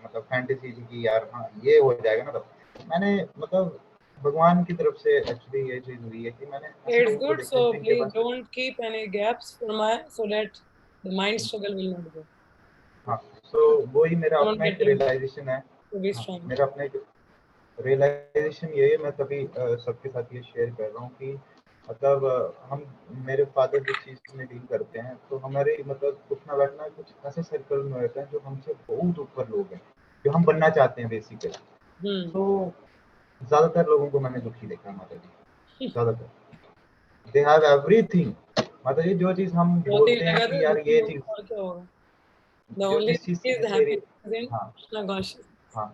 मतलब फैंटेसी थी कि यार हाँ ये हो जाएगा ना, तो मैंने मतलब भगवान की तरफ से एक्चुअली ये चीज हुई है कि मैंने ऐसे it's लोगों को good, देखा so जिनके please pass don't keep any gaps for my, so that the mind struggle will not go, हाँ, तो वही मेरा don't अपना get एक them रियलाइजेशन है। to be हाँ, strong। मेरा अपना एक रियलाइजेशन यही है, मैं तभी सबके साथ ये शेयर कर रहा हूँ कि मतलब हम मेरे फादर जिस चीज़ में डील करते हैं, तो हमारे मतलब उठना बैठना कुछ ऐसे सर्कल में रहता है जो हमसे बहुत ऊपर लोग हैं, जो हम बनना चाहते हैं बेसिकली। तो ज़्यादातर लोगों को मैंने दुखी देखा है माता जी, ज़्यादातर दे हैव एवरीथिंग। माता जी, जो चीज़ हम बहुत ही बोलते हैं लगा था कि यार दुखी ये होगा चीज़, और क्या होगा। The जो only जिस चीज़ thing से is मेरी, happiness in हाँ Krishna consciousness। हाँ,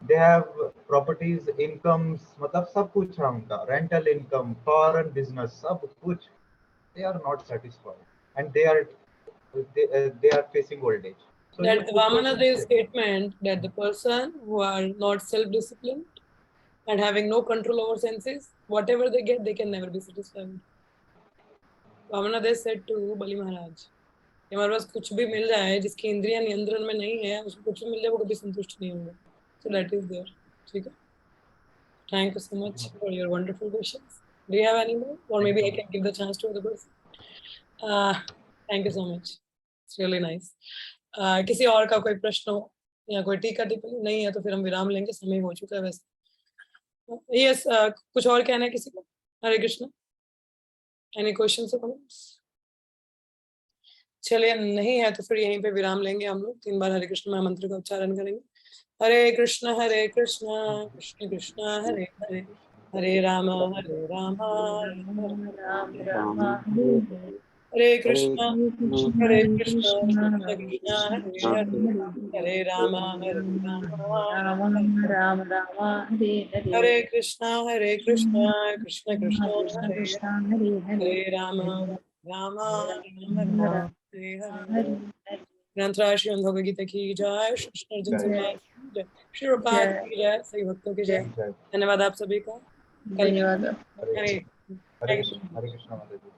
दे हैव प्रॉपर्टीज, इनकम्स, मतलब सब कुछ है उनका, रेंटल इनकम, फॉरेन बिजनेस, सब कुछ। They are not satisfied and they are facing old age. So ये That the खुद को Vamana Dev समझते नहीं। statement that the person who are not self-disciplined and having no control over senses, whatever they get, they can never be satisfied। Vamana Dev said to Bali Maharaj, कि हमारे पास कुछ भी मिल जाए, जिसकी इंद्रियां नियंत्रण में नहीं है, उसको कुछ भी मिल जाए वो कभी संतुष्ट नहीं होंगे. So that is there. ठीक है. Thank you so much for your wonderful questions. Do you have any more? Or maybe I can give the chance to other person. Thank you so much. It's really nice. किसी और का कोई प्रश्न हो या कोई टीका टिप्पणी नहीं है तो फिर हम विराम लेंगे, समय हो चुका है वैसे. यस, कुछ और कहना है किसी को? हरे कृष्ण. एनी क्वेश्चंस और कमेंट्स? चलिए, नहीं है तो फिर यहीं पे विराम लेंगे हम लोग. 3 बार हरे कृष्ण महामंत्र का उच्चारण करेंगे. हरे कृष्ण कृष्ण कृष्ण हरे हरे, हरे राम राम राम राम हरे हरे कृष्ण हरे कृष्ण कृष्ण कृष्ण हरे हरे, हरे राम राम राम राम हरे हरे हरे कृष्ण कृष्ण कृष्ण हरे कृष्ण हरे हरे हरे राम राम हरे हरे. हरे ग्रंथराज श्री भगवद गीता की जय, श्री कृष्ण अर्जुन संवाद की जय, श्री प्रभुपाद की जय, सभी भक्तों की जय. धन्यवाद आप सभी का. कल धन्यवाद. हरे हरे कृष्ण माता जी.